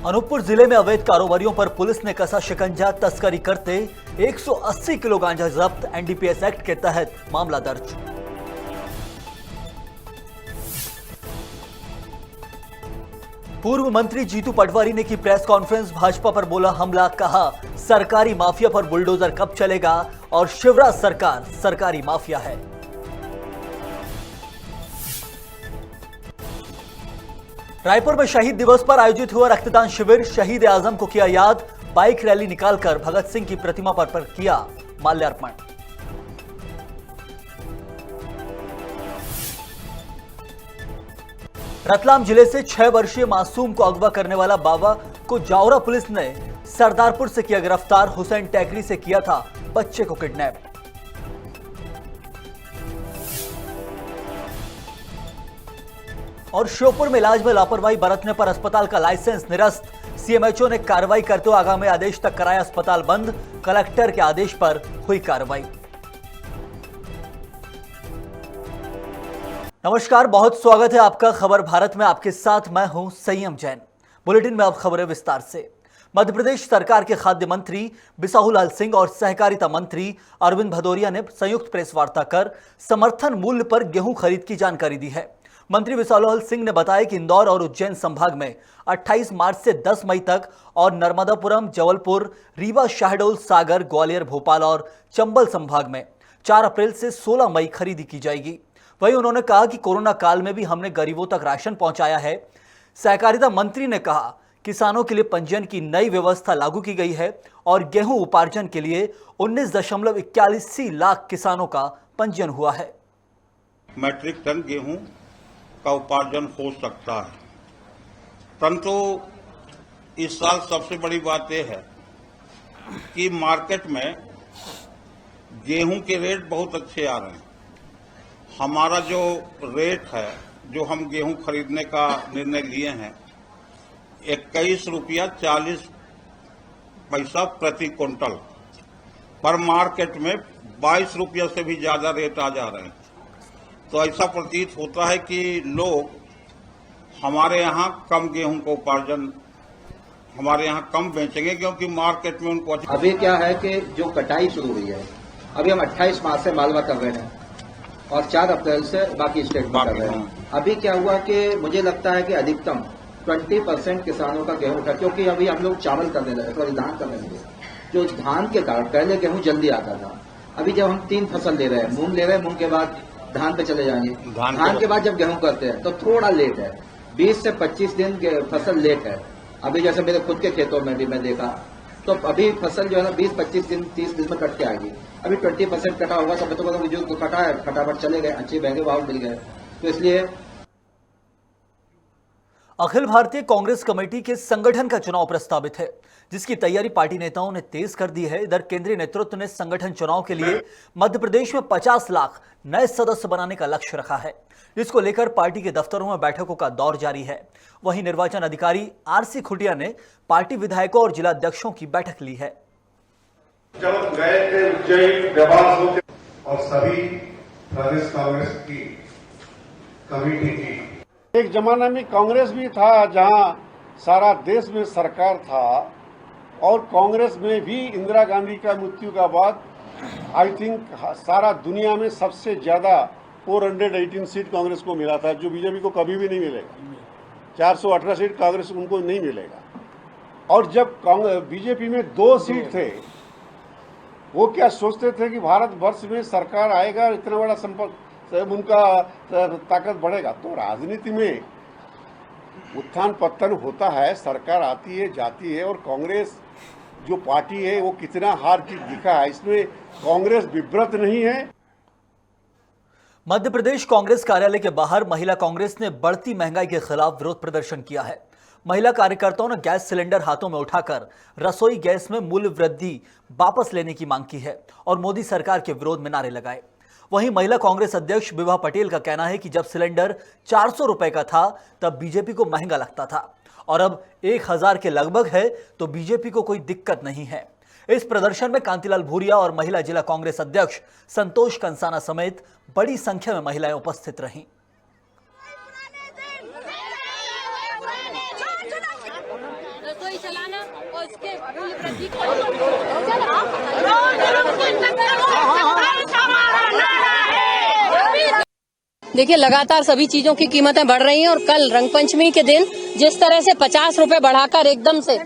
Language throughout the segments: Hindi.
अनूपपुर जिले में अवैध कारोबारियों पर पुलिस ने कसा शिकंजा। तस्करी करते 180 किलो गांजा जब्त। एनडीपीएस एक्ट के तहत मामला दर्ज। पूर्व मंत्री जीतू पटवारी ने की प्रेस कॉन्फ्रेंस। भाजपा पर बोला हमला। कहा सरकारी माफिया पर बुलडोजर कब चलेगा और शिवराज सरकार सरकारी माफिया है। रायपुर में शहीद दिवस पर आयोजित हुआ रक्तदान शिविर। शहीद आजम को किया याद। बाइक रैली निकालकर भगत सिंह की प्रतिमा पर किया माल्यार्पण। रतलाम जिले से 6 वर्षीय मासूम को अगवा करने वाला बाबा को जावरा पुलिस ने सरदारपुर से किया गिरफ्तार। हुसैन टेकरी से किया था बच्चे को किडनैप। और श्योपुर में इलाज में लापरवाही बरतने पर अस्पताल का लाइसेंस निरस्त। सीएमएचओ ने कार्रवाई करते हुए आगामी आदेश तक कराया अस्पताल बंद। कलेक्टर के आदेश पर हुई कार्रवाई। नमस्कार, बहुत स्वागत है आपका खबर भारत में। आपके साथ मैं हूं संयम जैन। बुलेटिन में अब खबरें विस्तार से। मध्य प्रदेश सरकार के खाद्य मंत्री बिसाहुलाल सिंह और सहकारिता मंत्री अरविंद भदौरिया ने संयुक्त प्रेस वार्ता कर समर्थन मूल्य पर गेहूं खरीद की जानकारी दी है। मंत्री बिसाहुलाल सिंह ने बताया कि इंदौर और उज्जैन संभाग में 28 मार्च से 10 मई तक और नर्मदापुरम, जबलपुर, रीवा, शहडोल, सागर, ग्वालियर, भोपाल और चंबल संभाग में 4 अप्रैल से 16 मई खरीदी की जाएगी। वहीं उन्होंने कहा कि कोरोना काल में भी हमने गरीबों तक राशन पहुंचाया है। सहकारिता मंत्री ने कहा किसानों के लिए पंजीयन की नई व्यवस्था लागू की गई है और गेहूं उपार्जन के लिए 19.81 लाख किसानों का पंजीयन हुआ है। मैट्रिक टन गेहूं का उपार्जन हो सकता है, परंतु इस साल सबसे बड़ी बात यह है कि मार्केट में गेहूं के रेट बहुत अच्छे आ रहे हैं। हमारा जो रेट है, जो हम गेहूं खरीदने का निर्णय लिए हैं, 21 रुपया 40 पैसा प्रति क्विंटल, पर मार्केट में 22 रुपया से भी ज्यादा रेट आ जा रहे हैं। तो ऐसा प्रतीत होता है कि लोग हमारे यहाँ कम गेहूं को उपार्जन हमारे यहाँ कम बेचेंगे, क्योंकि मार्केट में उनको अभी क्या है कि जो कटाई शुरू हुई है, अभी हम 28 मार्च से मालवा कर रहे हैं और 4 अप्रैल से बाकी स्टेट में कर रहे हैं। अभी क्या हुआ कि मुझे लगता है कि अधिकतम 20% किसानों का गेहूं उठा, क्योंकि अभी हम लोग चावल करने लगे, सॉरी धान करने लगे। जो धान के कारण पहले गेहूं जल्दी आता था, अभी जब हम 3 फसल ले रहे हैं, मूंग ले रहे हैं, मूंग के बाद धान पे चले जाएंगे, धान के बाद जब गेहूं करते हैं तो थोड़ा लेट है, 20 से 25 दिन फसल लेट है। अभी जैसे मेरे खुद के खेतों में भी मैं देखा तो अभी फसल जो है ना 20-25 दिन 30 दिन में कट के आएगी। अभी 20% कटा होगा, सब बच्चों को जो कटा है फटाफट चले गए, अच्छे महंगे भाव मिल गए। तो इसलिए अखिल भारतीय कांग्रेस कमेटी के संगठन का चुनाव प्रस्तावित है, जिसकी तैयारी पार्टी नेताओं ने तेज कर दी है। इधर केंद्रीय नेतृत्व ने संगठन चुनाव के लिए मध्य प्रदेश में 50 लाख नए सदस्य बनाने का लक्ष्य रखा है, जिसको लेकर पार्टी के दफ्तरों में बैठकों का दौर जारी है। वहीं निर्वाचन अधिकारी आरसी खुटिया ने पार्टी विधायकों और जिला अध्यक्षों की बैठक ली है। जब गए थे उज्जैन, देवास होते और सभी प्रदेश कांग्रेस की कमेटी की। एक जमाना में कांग्रेस भी था जहां सारा देश में सरकार था, और कांग्रेस में भी इंदिरा गांधी का मृत्यु का बाद आई थिंक सारा दुनिया में सबसे ज्यादा 418 सीट कांग्रेस को मिला था, जो बीजेपी को कभी भी नहीं मिलेगा। 418 सीट कांग्रेस उनको नहीं मिलेगा। और जब बीजेपी में 2 सीट थे, वो क्या सोचते थे कि भारत वर्ष में सरकार आएगा, इतना बड़ा संपर्क उनका ताकत बढ़ेगा। तो राजनीति में उत्थान पतन होता है, सरकार आती है जाती है, और कांग्रेस जो पार्टी है वो कितना हार जीत दिखा है, इसमें कांग्रेस विब्रत नहीं है। मध्य प्रदेश कांग्रेस कार्यालय के बाहर महिला कांग्रेस ने बढ़ती महंगाई के खिलाफ विरोध प्रदर्शन किया है। महिला कार्यकर्ताओं ने गैस सिलेंडर हाथों में उठाकर रसोई गैस में मूल्य वृद्धि वापस लेने की मांग की है और मोदी सरकार के विरोध में नारे लगाए। वहीं महिला कांग्रेस अध्यक्ष विभा पटेल का कहना है कि जब सिलेंडर 400 रुपए का था तब बीजेपी को महंगा लगता था, और अब 1000 के लगभग है तो बीजेपी को कोई दिक्कत नहीं है। इस प्रदर्शन में कांतिलाल भूरिया और महिला जिला कांग्रेस अध्यक्ष संतोष कंसाना समेत बड़ी संख्या में महिलाएं उपस्थित रहीं। देखिए, लगातार सभी चीजों की कीमतें बढ़ रही हैं और कल रंगपंचमी के दिन जिस तरह से 50 रुपए बढ़ाकर एकदम से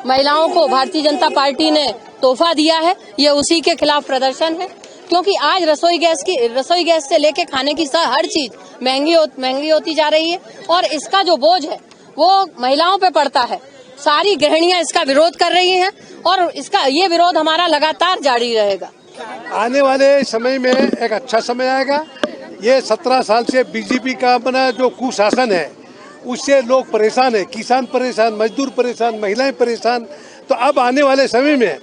महिलाओं को भारतीय जनता पार्टी ने तोहफा दिया है, ये उसी के खिलाफ प्रदर्शन है। क्योंकि आज रसोई गैस से लेके खाने की हर चीज महंगी होती जा रही है और इसका जो बोझ है वो महिलाओं पे पड़ता है। सारी गृहिणियां इसका विरोध कर रही हैं और ये विरोध हमारा लगातार जारी रहेगा। आने वाले समय में एक अच्छा समय आएगा। ये 17 साल से बीजेपी का बना जो कुशासन है उससे लोग परेशान है, किसान परेशान, मजदूर परेशान, महिलाएं परेशान। तो अब आने वाले समय में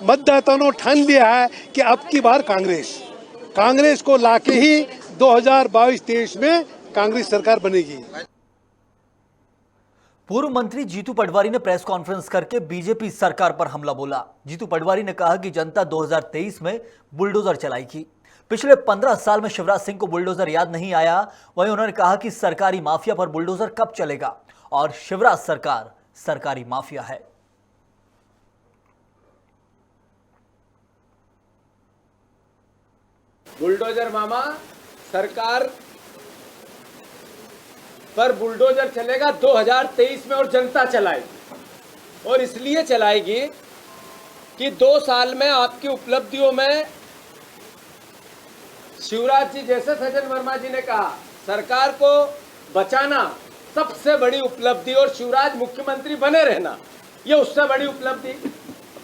मतदाताओं ने ठान लिया है कि अब की बार कांग्रेस को लाके ही 2022-23 में कांग्रेस सरकार बनेगी। पूर्व मंत्री जीतू पटवारी ने प्रेस कॉन्फ्रेंस करके बीजेपी सरकार पर हमला बोला। जीतू पटवारी ने कहा कि जनता 2023 में बुलडोजर चलाएगी। पिछले 15 साल में शिवराज सिंह को बुलडोजर याद नहीं आया। वहीं उन्होंने कहा कि सरकारी माफिया पर बुलडोजर कब चलेगा और शिवराज सरकार सरकारी माफिया है। बुलडोजर मामा, सरकार पर बुलडोजर चलेगा 2023 में और जनता चलाएगी। और इसलिए चलाएगी कि 2 साल में आपकी उपलब्धियों में शिवराज जी जैसे सज्जन वर्मा जी ने कहा, सरकार को बचाना सबसे बड़ी उपलब्धि और शिवराज मुख्यमंत्री बने रहना ये उससे बड़ी उपलब्धि।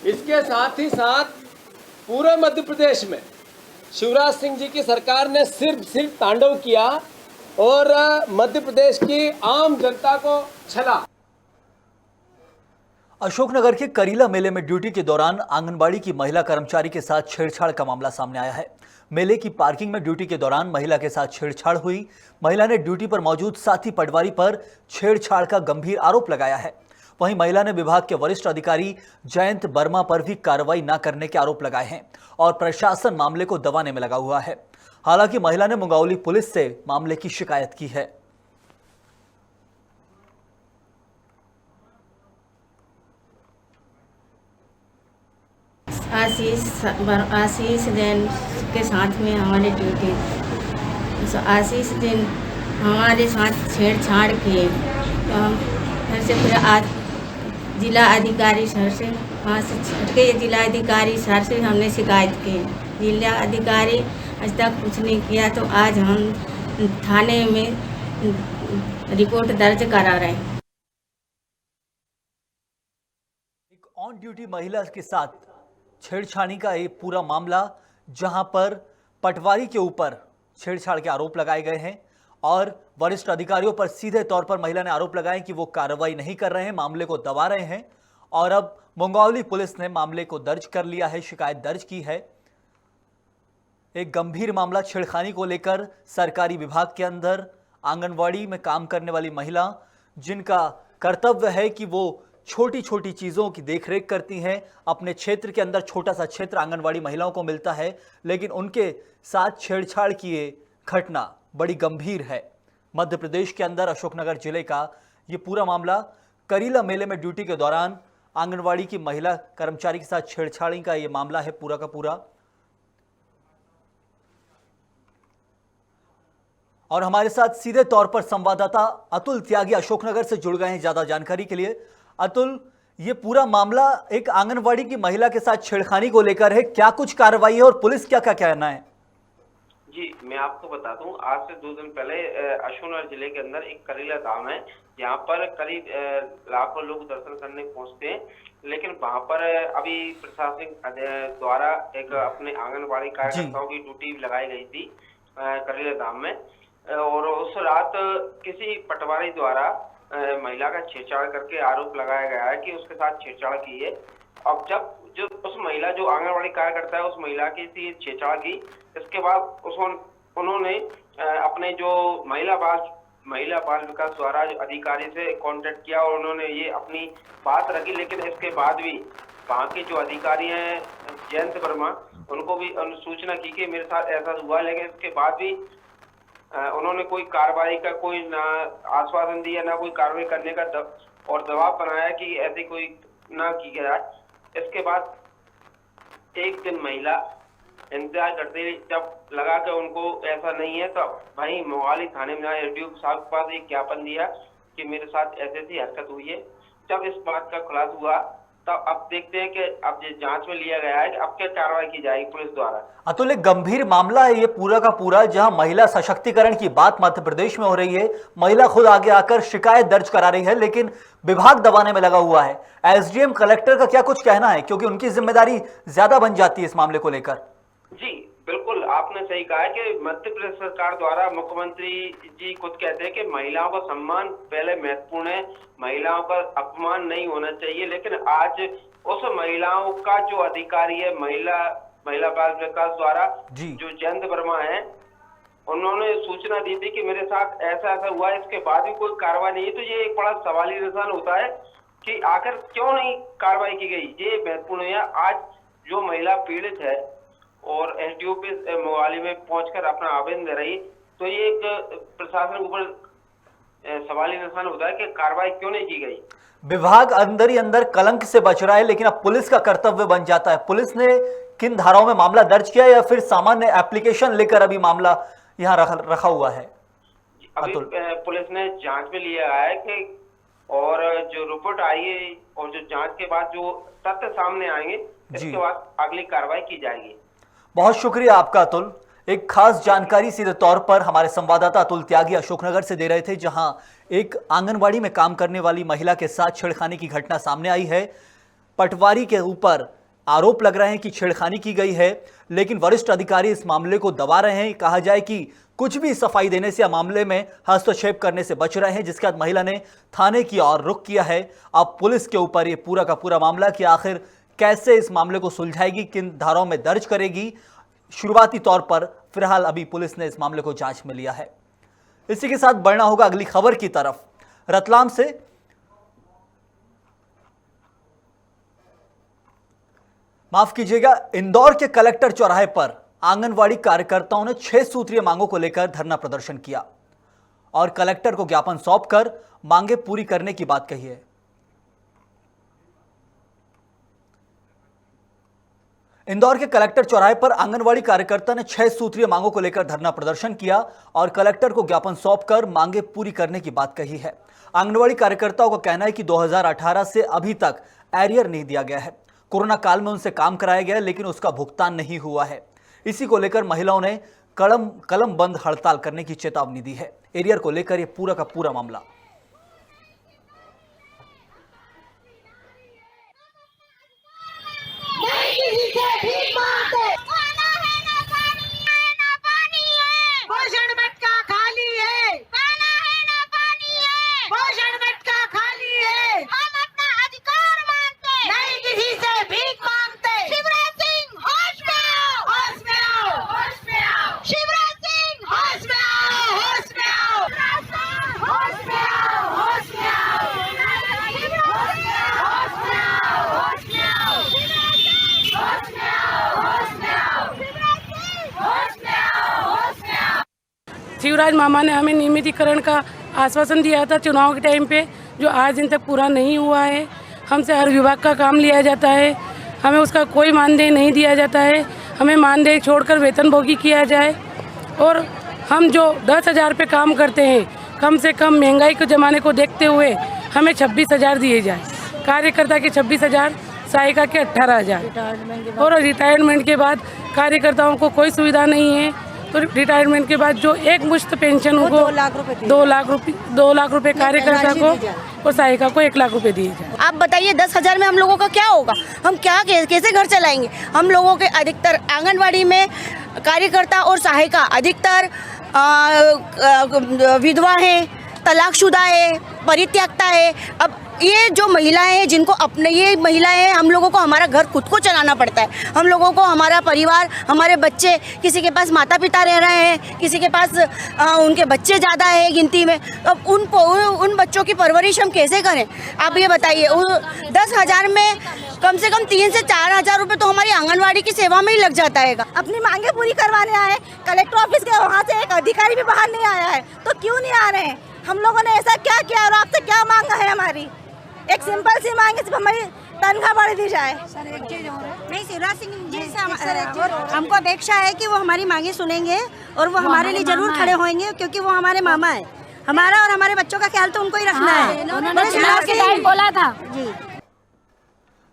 इसके साथ ही साथ पूरे मध्य प्रदेश में शिवराज सिंह जी की सरकार ने सिर्फ तांडव किया और मध्य प्रदेश की आम जनता को छला। अशोकनगर के करीला मेले में ड्यूटी के दौरान आंगनबाड़ी की महिला कर्मचारी के साथ छेड़छाड़ का मामला सामने आया है। मेले की पार्किंग में ड्यूटी के दौरान महिला के साथ छेड़छाड़ हुई। महिला ने ड्यूटी पर मौजूद साथी पटवारी पर छेड़छाड़ का गंभीर आरोप लगाया है। वहीं महिला ने विभाग के वरिष्ठ अधिकारी जयंत वर्मा पर भी कार्रवाई न करने के आरोप लगाए हैं और प्रशासन मामले को दबाने में लगा हुआ है। हालांकि महिला ने मुंगावली पुलिस से मामले की शिकायत की है। आशीष जैन के साथ में हमारी ड्यूटी, आशीष जैन हमारे साथ छेड़छाड़ किए तो हम फिर आज जिला अधिकारी सर से वहाँ से छट के जिला अधिकारी सर से हमने शिकायत की। जिला अधिकारी आज तक कुछ नहीं किया तो आज हम थाने में रिपोर्ट दर्ज करा रहे हैं। एक ऑन ड्यूटी महिला के साथ छेड़छाड़ी का ये पूरा मामला, जहां पर पटवारी के ऊपर छेड़छाड़ के आरोप लगाए गए हैं और वरिष्ठ अधिकारियों पर सीधे तौर पर महिला ने आरोप लगाए कि वो कार्रवाई नहीं कर रहे हैं, मामले को दबा रहे हैं। और अब मुंगावली पुलिस ने मामले को दर्ज कर लिया है, शिकायत दर्ज की है। एक गंभीर मामला छेड़खानी को लेकर सरकारी विभाग के अंदर आंगनवाड़ी में काम करने वाली महिला, जिनका कर्तव्य है कि वो छोटी छोटी चीज़ों की देखरेख करती हैं। अपने क्षेत्र के अंदर छोटा सा क्षेत्र आंगनवाड़ी महिलाओं को मिलता है, लेकिन उनके साथ छेड़छाड़ की ये घटना बड़ी गंभीर है। मध्य प्रदेश के अंदर अशोकनगर जिले का ये पूरा मामला, करीला मेले में ड्यूटी के दौरान आंगनवाड़ी की महिला कर्मचारी के साथ छेड़छाड़ी का ये मामला है पूरा का पूरा। और हमारे साथ सीधे तौर पर संवाददाता अतुल त्यागी अशोकनगर से जुड़ गए हैं ज्यादा जानकारी के लिए। अतुल, ये पूरा मामला एक आंगनवाड़ी की महिला के साथ छेड़खानी को लेकर है, क्या कुछ कार्रवाई है और पुलिस क्या क्या कहना है? जी, मैं आपको बता दूं, आज से 2 दिन पहले अशोकनगर जिले के अंदर एक करीला धाम है, जहां पर करीब लाखों लोग दर्शन करने पहुंचते हैं। लेकिन वहां पर अभी प्रशासन द्वारा एक अपने आंगनबाड़ी कार्यकर्ताओं की ड्यूटी लगाई गई थी करीला धाम में, और उस रात किसी पटवारी द्वारा महिला का छेड़छाड़ करके आरोप लगाया गया है कि उसके साथ छेड़छाड़ की है। अब जब जो उस महिला जो आंगनबाड़ी कार्यकर्ता है उस महिला की छेड़छाड़ की, इसके बाद उन्होंने अपने जो महिला बाल विकास द्वारा जो अधिकारी से कांटेक्ट किया और उन्होंने ये अपनी बात रखी। लेकिन इसके बाद भी वहाँ के जो अधिकारी हैं जयंत वर्मा, उनको भी सूचना की कि मेरे साथ ऐसा हुआ, लेकिन इसके बाद भी उन्होंने कोई कार्रवाई का कोई ना आश्वासन दिया, ना कोई कार्रवाई करने का और दबाव बनाया कि ऐसे कोई ना की जाए। इसके बाद एक दिन महिला इंतजार करते रहे। जब लगा कि उनको ऐसा नहीं है तो भाई मोहाली थाने में एसडीओ साहब के पास एक ज्ञापन दिया कि मेरे साथ ऐसी ऐसी हरकत हुई है। जब इस बात का खुलासा हुआ तब अब देखते हैं कि अब ये जांच में लिया गया है कि अब क्या कार्रवाई की जाएगी पुलिस द्वारा। अतुल, एक गंभीर मामला है ये पूरा का पूरा, जहां महिला सशक्तिकरण की बात मध्य प्रदेश में हो रही है। महिला खुद आगे आकर शिकायत दर्ज करा रही है, लेकिन विभाग दबाने में लगा हुआ है। एसडीएम कलेक्टर का क्या कुछ कहना है, क्योंकि उनकी जिम्मेदारी ज्यादा बन जाती है इस मामले को लेकर? जी बिल्कुल, आपने सही कहा है कि मध्य प्रदेश सरकार द्वारा मुख्यमंत्री जी खुद कहते हैं कि महिलाओं का सम्मान पहले महत्वपूर्ण है, महिलाओं का अपमान नहीं होना चाहिए। लेकिन आज उस महिलाओं का जो अधिकारी है महिला बाल विकास द्वारा जो जयंत वर्मा है, उन्होंने सूचना दी थी कि मेरे साथ ऐसा ऐसा हुआ, इसके बाद भी कोई कार्रवाई नहीं है। तो ये एक बड़ा सवाली निशान होता है कि आखिर क्यों नहीं कार्रवाई की गई। ये महत्वपूर्ण है। आज जो महिला पीड़ित है और एसडीओ पे मोहाली में पहुंचकर अपना आवेदन दे रही, तो ये एक प्रशासन के ऊपर सवाली निशान होता है कि कार्रवाई क्यों नहीं की गई। विभाग अंदर ही अंदर कलंक से बच रहा है, लेकिन अब पुलिस का कर्तव्य बन जाता है। पुलिस ने किन धाराओं में मामला दर्ज किया या फिर सामान्य एप्लीकेशन लेकर अभी मामला यहाँ रखा हुआ है? अभी पुलिस ने जांच में लिया है कि और जो रिपोर्ट आई है और जो जांच के बाद जो तथ्य सामने आएंगे इसके बाद अगली कार्रवाई की जाएगी। बहुत शुक्रिया आपका अतुल। एक खास जानकारी सीधे तौर पर हमारे संवाददाता अतुल त्यागी अशोकनगर से दे रहे थे, जहां एक आंगनबाड़ी में काम करने वाली महिला के साथ छेड़खानी की घटना सामने आई है। पटवारी के ऊपर आरोप लग रहे हैं कि छेड़खानी की गई है, लेकिन वरिष्ठ अधिकारी इस मामले को दबा रहे हैं। कहा जाए कि कुछ भी सफाई देने से या मामले में हस्तक्षेप करने से बच रहे हैं, जिसके बाद महिला ने थाने की ओर रुख किया है। अब पुलिस के ऊपर ये पूरा का पूरा मामला कि आखिर कैसे इस मामले को सुलझाएगी, किन धाराओं में दर्ज करेगी। शुरुआती तौर पर फिलहाल अभी पुलिस ने इस मामले को जांच में लिया है। इसी के साथ बढ़ना होगा अगली खबर की तरफ। रतलाम से माफ कीजिएगा, इंदौर के कलेक्टर चौराहे पर आंगनवाड़ी कार्यकर्ताओं ने 6 सूत्रीय मांगों को लेकर धरना प्रदर्शन किया और कलेक्टर को ज्ञापन सौंपकर मांगे पूरी करने की बात कही है। इंदौर के कलेक्टर चौराहे पर आंगनवाड़ी कार्यकर्ता ने 6 सूत्रीय मांगों को लेकर धरना प्रदर्शन किया और कलेक्टर को ज्ञापन सौंपकर मांगे पूरी करने की बात कही है। आंगनवाड़ी कार्यकर्ताओं का कहना है कि 2018 से अभी तक एरियर नहीं दिया गया है। कोरोना काल में उनसे काम कराया गया, लेकिन उसका भुगतान नहीं हुआ है। इसी को लेकर महिलाओं ने कलम बंद हड़ताल करने की चेतावनी दी है। एरियर को लेकर यह पूरा का पूरा मामला। शिवराज मामा ने हमें नियमितीकरण का आश्वासन दिया था चुनाव के टाइम पे, जो आज दिन तक पूरा नहीं हुआ है। हमसे हर विभाग का काम लिया जाता है, हमें उसका कोई मानदेय नहीं दिया जाता है। हमें मानदेय छोड़कर वेतनभोगी किया जाए और हम जो 10,000 पे काम करते हैं, कम से कम महंगाई के ज़माने को देखते हुए हमें 26,000 दिए जाए। कार्यकर्ता के 26,000, सहायिका के 18,000 और रिटायरमेंट के बाद कार्यकर्ताओं को कोई सुविधा नहीं है। तो रिटायरमेंट के बाद जो एक मुश्त पेंशन उनको 2 लाख रुपए कार्यकर्ता को और सहायिका को 1 लाख रुपए दिए जाए। आप बताइए 10,000 में हम लोगों का क्या होगा? हम क्या कैसे घर चलाएंगे? हम लोगों के अधिकतर आंगनवाड़ी में कार्यकर्ता और सहायिका अधिकतर विधवा है, तलाकशुदा है, परित्यक्ता है। अब ये जो महिलाएं हैं जिनको अपने ये महिलाएं हैं, हम लोगों को हमारा घर खुद को चलाना पड़ता है। हम लोगों को हमारा परिवार, हमारे बच्चे, किसी के पास माता पिता रह रहे हैं, किसी के पास उनके बच्चे ज़्यादा है गिनती में। अब उन बच्चों की परवरिश हम कैसे करें? आप ये बताइए। 10,000 में कम से कम 3 से 4,000 रुपये तो हमारी आंगनवाड़ी की सेवा में ही लग जाता है। अपनी मांगे पूरी करवाने आए, कलेक्टर ऑफिस के वहाँ से एक अधिकारी भी बाहर नहीं आया है, तो क्यों नहीं आ रहे हैं? हम लोगों ने ऐसा क्या किया और आपसे क्या मांगा है? हमारी एक सिंपल सी मांग है, सिर्फ हमारी तनख्वाह बढ़ दी जाए। सर एक चीज और है, नहीं शिवराज सिंह जी से हमको अपेक्षा है कि वो हमारी मांगे सुनेंगे और वो हमारे लिए जरूर खड़े होंगे, क्योंकि वो हमारे मामा है। हमारा और हमारे बच्चों का ख्याल तो उनको ही रखना है। उन्होंने चुनाव के टाइम बोला था जी।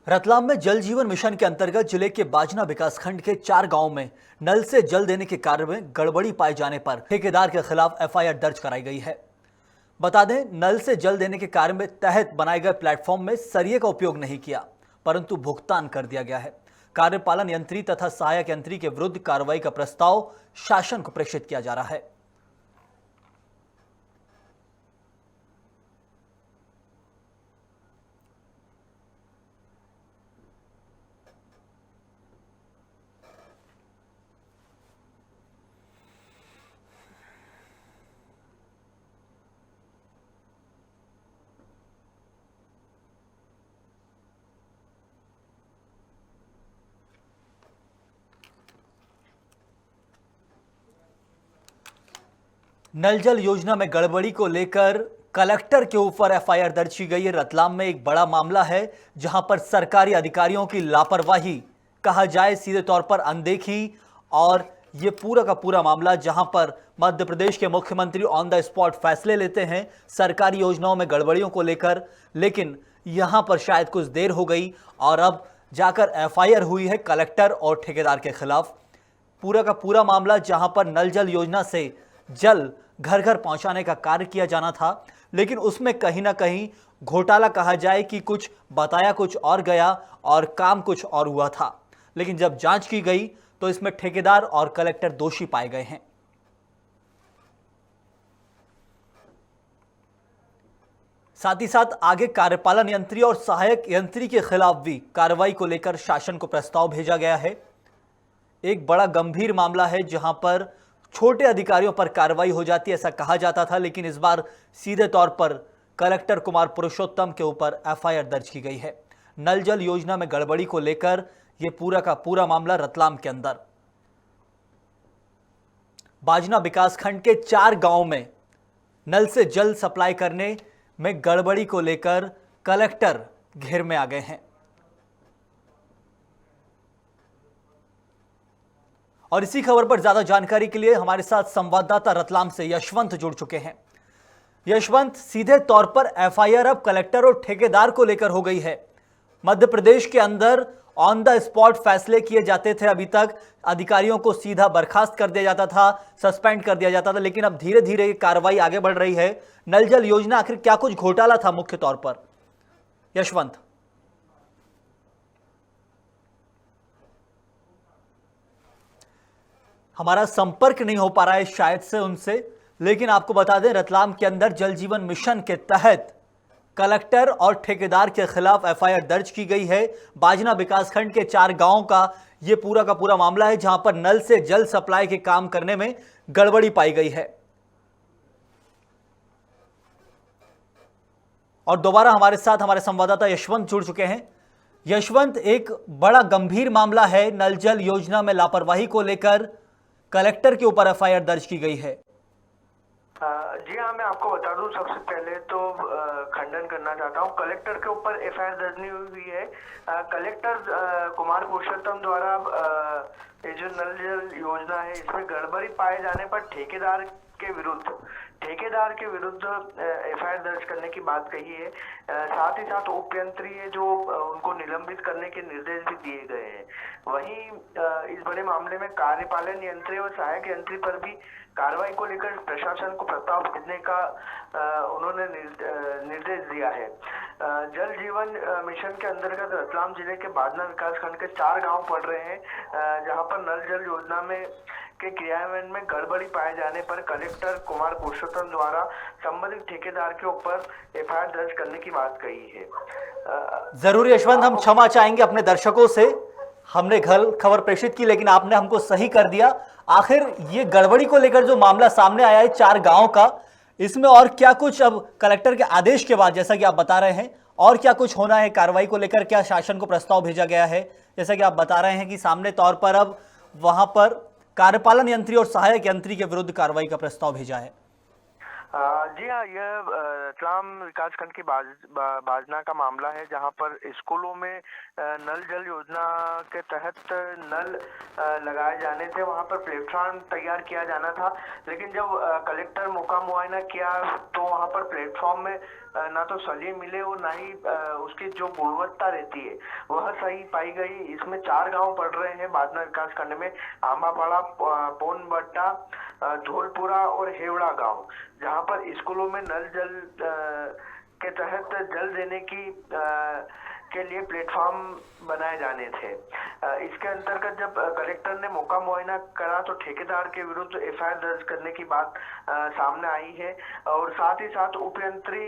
रतलाम में जल जीवन मिशन के अंतर्गत जिले के बाजना विकासखंड के 4 गांव में नल से जल देने के कार्य में गड़बड़ी पाए जाने पर ठेकेदार के खिलाफ एफआईआर दर्ज कराई गई है। बता दें, नल से जल देने के कार्य में तहत बनाए गए प्लेटफॉर्म में सरिये का उपयोग नहीं किया, परंतु भुगतान कर दिया गया है। कार्यपालन यंत्री तथा सहायक यंत्री के विरुद्ध कार्रवाई का प्रस्ताव शासन को प्रेषित किया जा रहा है। नल जल योजना में गड़बड़ी को लेकर कलेक्टर के ऊपर एफआईआर दर्ज की गई है। रतलाम में एक बड़ा मामला है जहां पर सरकारी अधिकारियों की लापरवाही, कहा जाए सीधे तौर पर अनदेखी, और ये पूरा का पूरा मामला जहां पर मध्य प्रदेश के मुख्यमंत्री ऑन द स्पॉट फैसले लेते हैं सरकारी योजनाओं में गड़बड़ियों को लेकर, लेकिन यहां पर शायद कुछ देर हो गई और अब जाकर एफआईआर हुई है कलेक्टर और ठेकेदार के खिलाफ। पूरा का पूरा मामला जहां पर नल जल योजना से जल घर घर पहुंचाने का कार्य किया जाना था, लेकिन उसमें कहीं ना कहीं घोटाला, कहा जाए कि कुछ बताया कुछ और गया और काम कुछ और हुआ था। लेकिन जब जांच की गई तो इसमें ठेकेदार और कलेक्टर दोषी पाए गए हैं। साथ ही साथ आगे कार्यपालन यंत्री और सहायक यंत्री के खिलाफ भी कार्रवाई को लेकर शासन को प्रस्ताव भेजा गया है। एक बड़ा गंभीर मामला है जहां पर छोटे अधिकारियों पर कार्रवाई हो जाती है, ऐसा कहा जाता था, लेकिन इस बार सीधे तौर पर कलेक्टर कुमार पुरुषोत्तम के ऊपर एफआईआर दर्ज की गई है। नल जल योजना में गड़बड़ी को लेकर यह पूरा का पूरा मामला रतलाम के अंदर बाजना विकासखंड के 4 गांव में नल से जल सप्लाई करने में गड़बड़ी को लेकर कलेक्टर घेर में आ गए हैं। और इसी खबर पर ज्यादा जानकारी के लिए हमारे साथ संवाददाता रतलाम से यशवंत जुड़ चुके हैं। यशवंत, सीधे तौर पर एफआईआर अब कलेक्टर और ठेकेदार को लेकर हो गई है। मध्य प्रदेश के अंदर ऑन द स्पॉट फैसले किए जाते थे, अभी तक अधिकारियों को सीधा बर्खास्त कर दिया जाता था, सस्पेंड कर दिया जाता था, लेकिन अब धीरे धीरे कार्रवाई आगे बढ़ रही है। नल जल योजना, आखिर क्या कुछ घोटाला था मुख्य तौर पर? यशवंत, हमारा संपर्क नहीं हो पा रहा है शायद से उनसे, लेकिन आपको बता दें रतलाम के अंदर जल जीवन मिशन के तहत कलेक्टर और ठेकेदार के खिलाफ एफआईआर दर्ज की गई है। बाजना विकासखंड के 4 गांवों का यह पूरा का पूरा मामला है जहां पर नल से जल सप्लाई के काम करने में गड़बड़ी पाई गई है। और दोबारा हमारे साथ हमारे संवाददाता यशवंत जुड़ चुके हैं। यशवंत, एक बड़ा गंभीर मामला है नल जल योजना में लापरवाही को लेकर कलेक्टर के ऊपर एफआईआर दर्ज की गई है। जी हाँ, मैं आपको बता दूं, सबसे पहले तो खंडन करना चाहता हूँ, कलेक्टर के ऊपर एफआईआर दर्ज नहीं हुई है। कलेक्टर कुमार पुरुषोत्तम द्वारा ये जो नल जल योजना है इसमें गड़बड़ी पाए जाने पर ठेकेदार के विरुद्ध एफआईआर दर्ज करने की बात कही है। साथ ही साथ उपयंत्री है जो उनको निलंबित करने के निर्देश भी दिए गए हैं। वहीं इस बड़े मामले में कार्यपालन यंत्री और सहायक यंत्री पर भी कार्रवाई को लेकर प्रशासन को प्रस्ताव भेजने का उन्होंने निर्देश दिया है। जल जीवन मिशन के अंतर्गत रतलाम जिले के बाजना विकासखंड के 4 गांव पड़ रहे हैं जहां पर नल जल योजना में के क्रियान्वयन में गड़बड़ी पाए जाने पर कलेक्टर कुमार पुरुषोत्तम द्वारा संबंधित ठेकेदार के ऊपर एफआईआर दर्ज करने की बात कही है। जरूर यशवंत, हम क्षमा चाहेंगे अपने दर्शकों से, हमने खबर प्रेषित की लेकिन आपने हमको सही कर दिया। आखिर ये गड़बड़ी को लेकर जो मामला सामने आया है 4 गांव का, इसमें और क्या कुछ अब कलेक्टर के आदेश के बाद, जैसा कि आप बता रहे हैं, और क्या कुछ होना है कार्रवाई को लेकर? क्या शासन को प्रस्ताव भेजा गया है? जैसा कि आप बता रहे हैं कि सामने तौर पर अब वहां पर कार्यपालन यंत्री और सहायक यंत्री के विरुद्ध कार्रवाई का प्रस्ताव भेजा है। जी हाँ, यह रतलाम विकासखंड की बाजना का मामला है, जहां पर स्कूलों में नल जल योजना के तहत नल लगाए जाने थे। वहां पर प्लेटफॉर्म तैयार किया जाना था, लेकिन जब कलेक्टर मौका मुआयना किया तो वहां पर प्लेटफॉर्म में ना तो सलिए मिले और ना ही उसकी जो गुणवत्ता रहती है वह सही पाई गई। इसमें 4 गांव पड़ रहे हैं बाजना विकासखंड में, आंबापाड़ा, पोनबट्टा, धौलपुरा और हेवड़ा गांव, जहां पर स्कूलों में नल जल के तहत जल देने के लिए प्लेटफॉर्म बनाए जाने थे। इसके अंतर्गत जब कलेक्टर ने मौका मुआयना करा तो ठेकेदार के विरुद्ध एफआईआर दर्ज करने की बात सामने आई है और साथ ही साथ उपयंत्री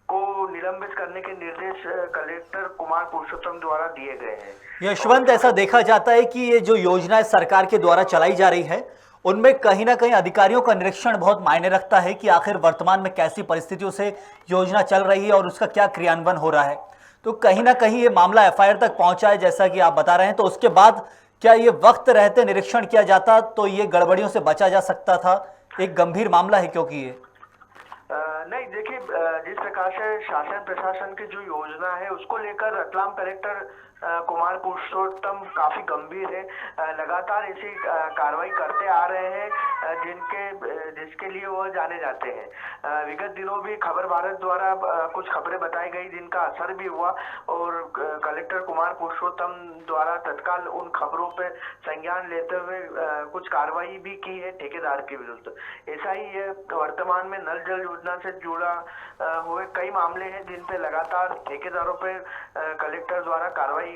को निलंबित करने के निर्देश कलेक्टर कुमार पुरुषोत्तम द्वारा दिए गए हैं। यशवंत, ऐसा देखा जाता है कि ये जो योजनाएं सरकार के द्वारा चलाई जा रही है उनमें कहीं ना कहीं अधिकारियों का निरीक्षण बहुत मायने रखता है कि आखिर वर्तमान में कैसी परिस्थितियों से योजना चल रही है और उसका क्या क्रियान्वयन हो रहा है। तो कहीं ना कहीं ये मामला एफआईआर तक पहुंचा है, जैसा कि आप बता रहे हैं। तो उसके बाद क्या ये वक्त रहते निरीक्षण किया जाता तो ये गड़बड़ियों से बचा जा सकता था? एक गंभीर मामला है क्योंकि ये नहीं, देखिए, जिस प्रकार से शासन प्रशासन की जो योजना है उसको लेकर रतलाम कलेक्टर कुमार पुरुषोत्तम काफी गंभीर है। लगातार ऐसी कार्रवाई करते आ रहे हैं जिसके लिए वह जाने जाते हैं। विगत दिनों भी खबर भारत द्वारा कुछ खबरें बताई गई जिनका असर भी हुआ और कलेक्टर कुमार पुरुषोत्तम द्वारा तत्काल उन खबरों पर संज्ञान लेते हुए कुछ कार्रवाई भी की है ठेकेदार के विरुद्ध। ऐसा ही है, वर्तमान में नल जल योजना से जुड़ा हुए कई मामले हैं जिन पे लगातार ठेकेदारों पे कलेक्टर द्वारा कार्रवाई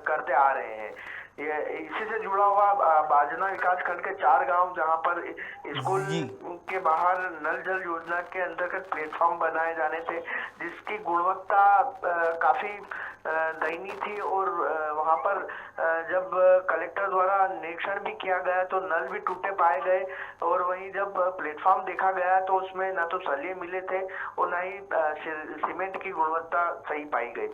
करते आ रहे हैं। इसी से जुड़ा हुआ बाजना विकासखंड के 4 गांव जहां पर स्कूल के बाहर नल जल योजना के अंतर्गत प्लेटफॉर्म बनाए जाने थे, जिसकी गुणवत्ता काफी दयनीय थी और वहां पर जब कलेक्टर द्वारा निरीक्षण भी किया गया तो नल भी टूटे पाए गए और वहीं जब प्लेटफॉर्म देखा गया तो उसमें ना तो सलिए मिले थे और ना ही सीमेंट की गुणवत्ता सही पाई गई,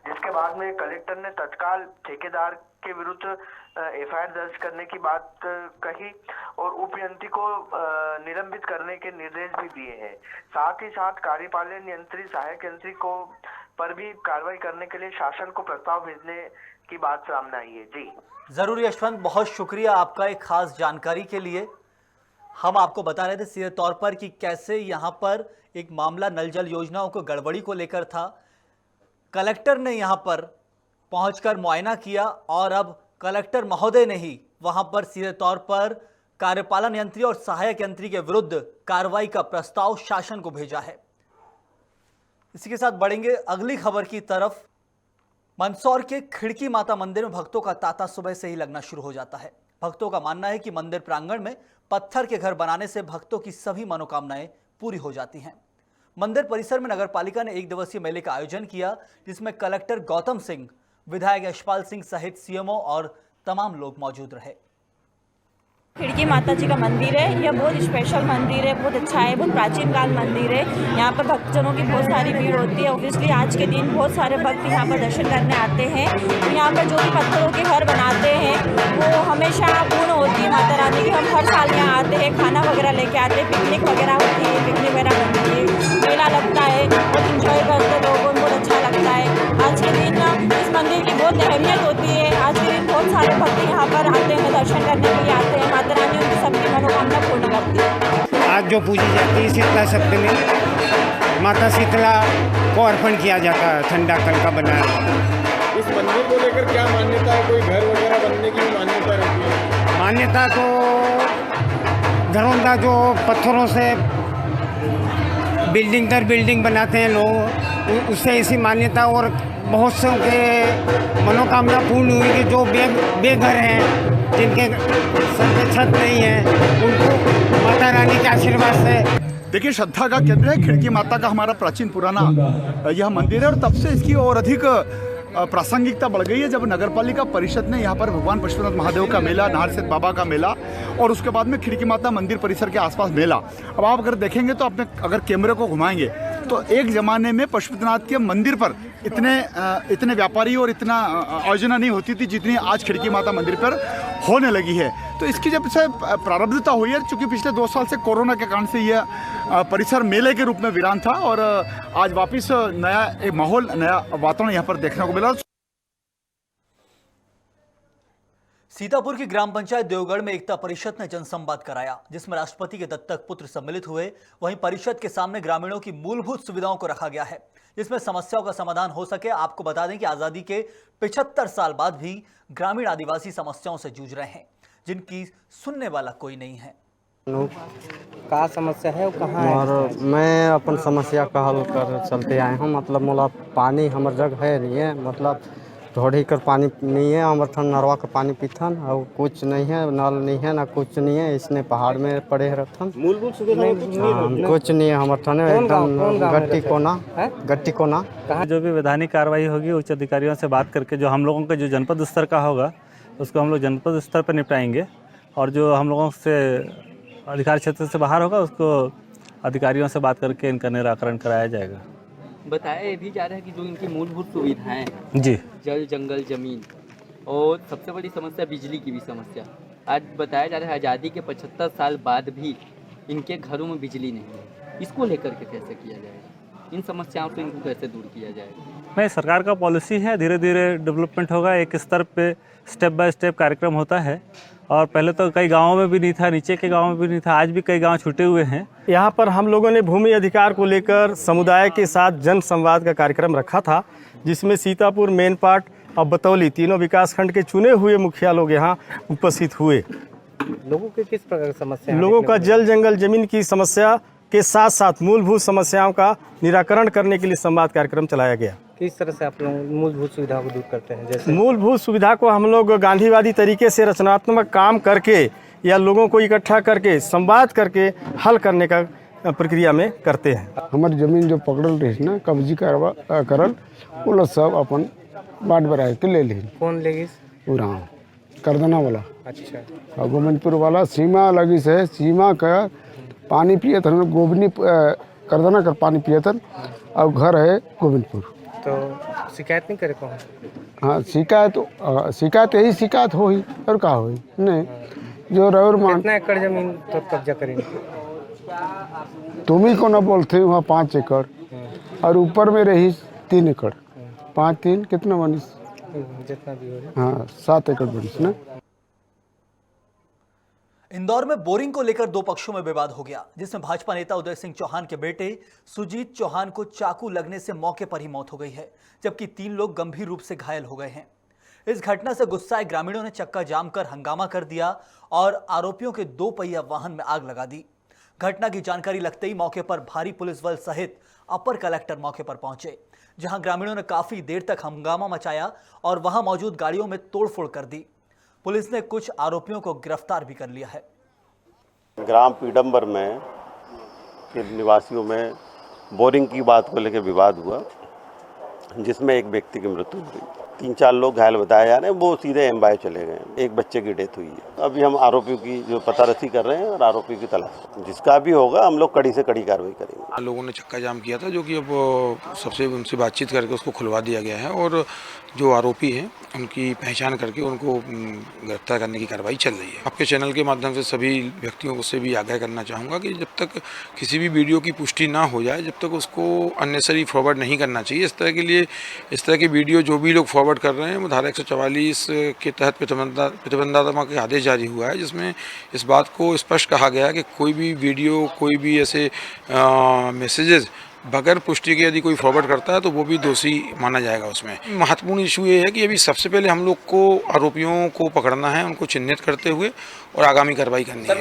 जिसके बाद में कलेक्टर ने तत्काल ठेकेदार के विरुद्ध एफआईआर दर्ज करने की बात कही और उपयंत्री को निलंबित करने के निर्देश भी दिए हैं। साथ ही साथ कार्यपालन यंत्री, सहायक यंत्री को पर भी कार्रवाई करने के लिए शासन को प्रस्ताव भेजने की बात सामने आई है। जी जरूर यशवंत, बहुत शुक्रिया आपका एक खास जानकारी के लिए। हम आपको बता रहे थे सीधे तौर पर कि कैसे यहाँ पर एक मामला नल जल योजनाओं को गड़बड़ी को लेकर था। कलेक्टर ने यहाँ पर पहुंचकर मुआयना किया और अब कलेक्टर महोदय ने ही वहां पर सीधे तौर पर कार्यपालन यंत्री और सहायक यंत्री के विरुद्ध कार्रवाई का प्रस्ताव शासन को भेजा है। इसी के साथ बढ़ेंगे अगली खबर की तरफ। मंदसौर के खिड़की माता मंदिर में भक्तों का तांता सुबह से ही लगना शुरू हो जाता है। भक्तों का मानना है कि मंदिर प्रांगण में पत्थर के घर बनाने से भक्तों की सभी मनोकामनाएं पूरी हो जाती हैं। मंदिर परिसर में नगर पालिका ने 1 दिवसीय मेले का आयोजन किया, जिसमें कलेक्टर गौतम सिंह, विधायक यशपाल सिंह सहित सीएमओ और तमाम लोग मौजूद रहे। खिड़की माता जी का मंदिर है, यह बहुत स्पेशल मंदिर है, बहुत अच्छा है, बहुत प्राचीन काल मंदिर है। यहाँ पर भक्तजनों की बहुत सारी भीड़ होती है। ऑब्वियसली आज के दिन बहुत सारे भक्त यहाँ पर दर्शन करने आते हैं। तो यहाँ पर जो भी पत्थरों के घर बनाते हैं वो हमेशा पूर्ण होती है माता रानी की। हम हर साल यहाँ आते हैं, खाना वगैरह लेके आते हैं, पिकनिक वगैरह होती है, पिकनिक वगैरह बनती है, मेला लगता है, बहुत इंजॉय करते लोगों को, बहुत अच्छा लगता है। आज के दिन इस मंदिर की बहुत अहमियत होती है। आज के दिन बहुत सारे भक्त यहाँ पर आते हैं, दर्शन करने के लिए आते हैं। माता रानी उनकी सबकी मनोकामना पूर्ण करती है। आज जो पूजी जाती है शीतला सप्तमी, माता शीतला को अर्पण किया जाता है, ठंडा कल का बनाया। इस मंदिर को लेकर क्या मान्यता है? कोई घर वगैरह बनने की मान्यता रहती है? मान्यता तो घरों जो पत्थरों से बिल्डिंग दर बिल्डिंग बनाते हैं लोग, उससे ऐसी मान्यता। और बहुत से उनके मनोकामना पूर्ण हुई कि जो बेघर हैं, जिनके सर पे छत नहीं है, उनको माता रानी के आशीर्वाद से। देखिए, श्रद्धा का केंद्र है खिड़की माता का हमारा प्राचीन पुराना यह मंदिर है और तब से इसकी और अधिक प्रासंगिकता बढ़ गई है जब नगर पालिका परिषद ने यहाँ पर भगवान पशुपतिनाथ महादेव का मेला, नाहरसेठ बाबा का मेला और उसके बाद में खिड़की माता मंदिर परिसर के आसपास मेला। अब आप अगर देखेंगे तो अपने अगर कैमरे को घुमाएंगे तो एक ज़माने में पशुपतिनाथ के मंदिर पर इतने व्यापारी और इतना आयोजना नहीं होती थी जितनी आज खिड़की माता मंदिर पर होने लगी है। तो इसकी जब से प्रारब्धता हुई है, चूँकि पिछले 2 साल से कोरोना के कारण से यह परिसर मेले के रूप में वीरान था और आज वापस नया एक माहौल, नया वातावरण यहाँ पर देखने को मिला। सीतापुर की ग्राम पंचायत देवगढ़ में एकता परिषद ने जनसंवाद कराया, जिसमें राष्ट्रपति के दत्तक पुत्र सम्मिलित हुए। वहीं परिषद के सामने ग्रामीणों की मूलभूत सुविधाओं को रखा गया है, जिसमें समस्याओं का समाधान हो सके। आपको बता दें कि आजादी के 75 साल बाद भी ग्रामीण आदिवासी समस्याओं से जूझ रहे हैं, जिनकी सुनने वाला कोई नहीं है। का समस्या है कहाँ है? और मैं अपन समस्या का हल कर चलते आए हूँ। मतलब मोला पानी हमर जग है नहीं है, मतलब ढोड़ी कर पानी नहीं है, हमर थन नरवा का पानी पीथन और कुछ नहीं है, नल नहीं है ना कुछ नहीं है। इसने पहाड़ में पड़े रहथन, मूलभूत सुविधा कुछ नहीं है हमर थन, एकदम गट्टी कोना। जो भी वैधानिक कार्रवाई होगी उच्च अधिकारियों से बात करके, जो हम लोगों का जो जनपद स्तर का होगा उसको हम लोग जनपद स्तर पर निपटाएंगे, और जो हम लोगों से अधिकार क्षेत्र से बाहर होगा उसको अधिकारियों से बात करके इनका निराकरण कराया जाएगा। बताया भी जा रहा है कि जो इनकी मूलभूत सुविधाएं जी, जल, जंगल, जमीन और सबसे बड़ी समस्या बिजली की भी समस्या। आज बताया जा रहा है आज़ादी के 75 साल बाद भी इनके घरों में बिजली नहीं है। इसको लेकर के कैसे किया जाएगा? इन समस्याओं से इनको कैसे दूर किया जाएगा? नहीं, सरकार का पॉलिसी है, धीरे धीरे डेवलपमेंट होगा। एक स्तर पे स्टेप बाय स्टेप कार्यक्रम होता है, और पहले तो कई गाँवों में भी नहीं था, नीचे के गाँव में भी नहीं था, आज भी कई गाँव छूटे हुए हैं। यहाँ पर हम लोगों ने भूमि अधिकार को लेकर समुदाय के साथ जन संवाद का कार्यक्रम रखा था, जिसमें सीतापुर, मेनपाट और बतौली तीनों विकासखंड के चुने हुए मुखिया लोग यहाँ उपस्थित हुए। लोगों के किस प्रकार की समस्या? लोगों का जल, जंगल, जमीन की समस्या के साथ साथ मूलभूत समस्याओं का निराकरण करने के लिए संवाद कार्यक्रम चलाया गया। किस तरह से आप लोग मूलभूत सुविधा को दूर करते हैं? जैसे मूलभूत सुविधा को हम लोग गांधीवादी तरीके से रचनात्मक काम करके या लोगों को इकट्ठा करके संवाद करके हल करने का प्रक्रिया में करते हैं। हमारी जमीन जो पकड़ल रही ना कब्जी करल वो लोग सब अपन बाट बराए के ले ली। कौन लेगी? पूरा करदना वाला। अच्छा। और गोविंदपुर वाला सीमा लगी से सीमा का पानी पिए थे, गोबनी करदना कर पानी पिए थे, और घर है गोविंदपुर। तो शिकायत नहीं करे कौन? हाँ, शिकायत यही शिकायत हो ही और का हो नहीं। जो रवर मान कितना एकड़ जमीन तो कब्जा करेंगे? तुम ही को ना बोलते वहाँ 5 एकड़ और ऊपर में रही 3 एकड़। 5 3 कितना बनिस? जितना भी हो। हाँ, 7 एकड़ बनिस ना। इंदौर में बोरिंग को लेकर दो पक्षों में विवाद हो गया, जिसमें भाजपा नेता उदय सिंह चौहान के बेटे सुजीत चौहान को चाकू लगने से मौके पर ही मौत हो गई है, जबकि 3 लोग गंभीर रूप से घायल हो गए हैं। इस घटना से गुस्साए ग्रामीणों ने चक्का जाम कर हंगामा कर दिया और आरोपियों के 2 पहिया वाहन में आग लगा दी। घटना की जानकारी लगते ही मौके पर भारी पुलिस बल सहित अपर कलेक्टर मौके पर पहुंचे, जहां ग्रामीणों ने काफी देर तक हंगामा मचाया और वहां मौजूद गाड़ियों में तोड़फोड़ कर दी। पुलिस ने कुछ आरोपियों को गिरफ्तार भी कर लिया है। ग्राम पीडम्बर में के निवासियों में बोरिंग की बात को लेकर विवाद हुआ, जिसमें एक व्यक्ति की मृत्यु हुई। 3-4 लोग घायल बताए जा रहे हैं, वो सीधे एम्बाई चले गए। एक बच्चे की डेथ हुई है। अभी हम आरोपियों की जो पतारसी कर रहे हैं और आरोपी की तलाश, जिसका भी होगा हम लोग कड़ी से कड़ी कार्रवाई करेंगे। लोगों ने चक्का जाम किया था, जो कि अब सबसे उनसे बातचीत करके उसको खुलवा दिया गया है, और जो आरोपी हैं उनकी पहचान करके उनको गिरफ्तार करने की कार्रवाई चल रही है। आपके चैनल के माध्यम से सभी व्यक्तियों से भी आगाह करना चाहूँगा कि जब तक किसी भी वीडियो की पुष्टि ना हो जाए, जब तक उसको अननेसरी फॉरवर्ड नहीं करना चाहिए। इस तरह की वीडियो जो भी लोग फॉरवर्ड कर रहे हैं, वो धारा 144 के तहत प्रतिबंधात्मक आदेश जारी हुआ है, जिसमें इस बात को स्पष्ट कहा गया है कि कोई भी वीडियो, कोई भी ऐसे मैसेजेस बगैर पुष्टि के यदि कोई फॉरवर्ड करता है तो वो भी दोषी माना जाएगा। उसमें महत्वपूर्ण इशू ये है कि अभी सबसे पहले हम लोग को आरोपियों को पकड़ना है, उनको चिन्हित करते हुए, और आगामी कार्रवाई करनी है।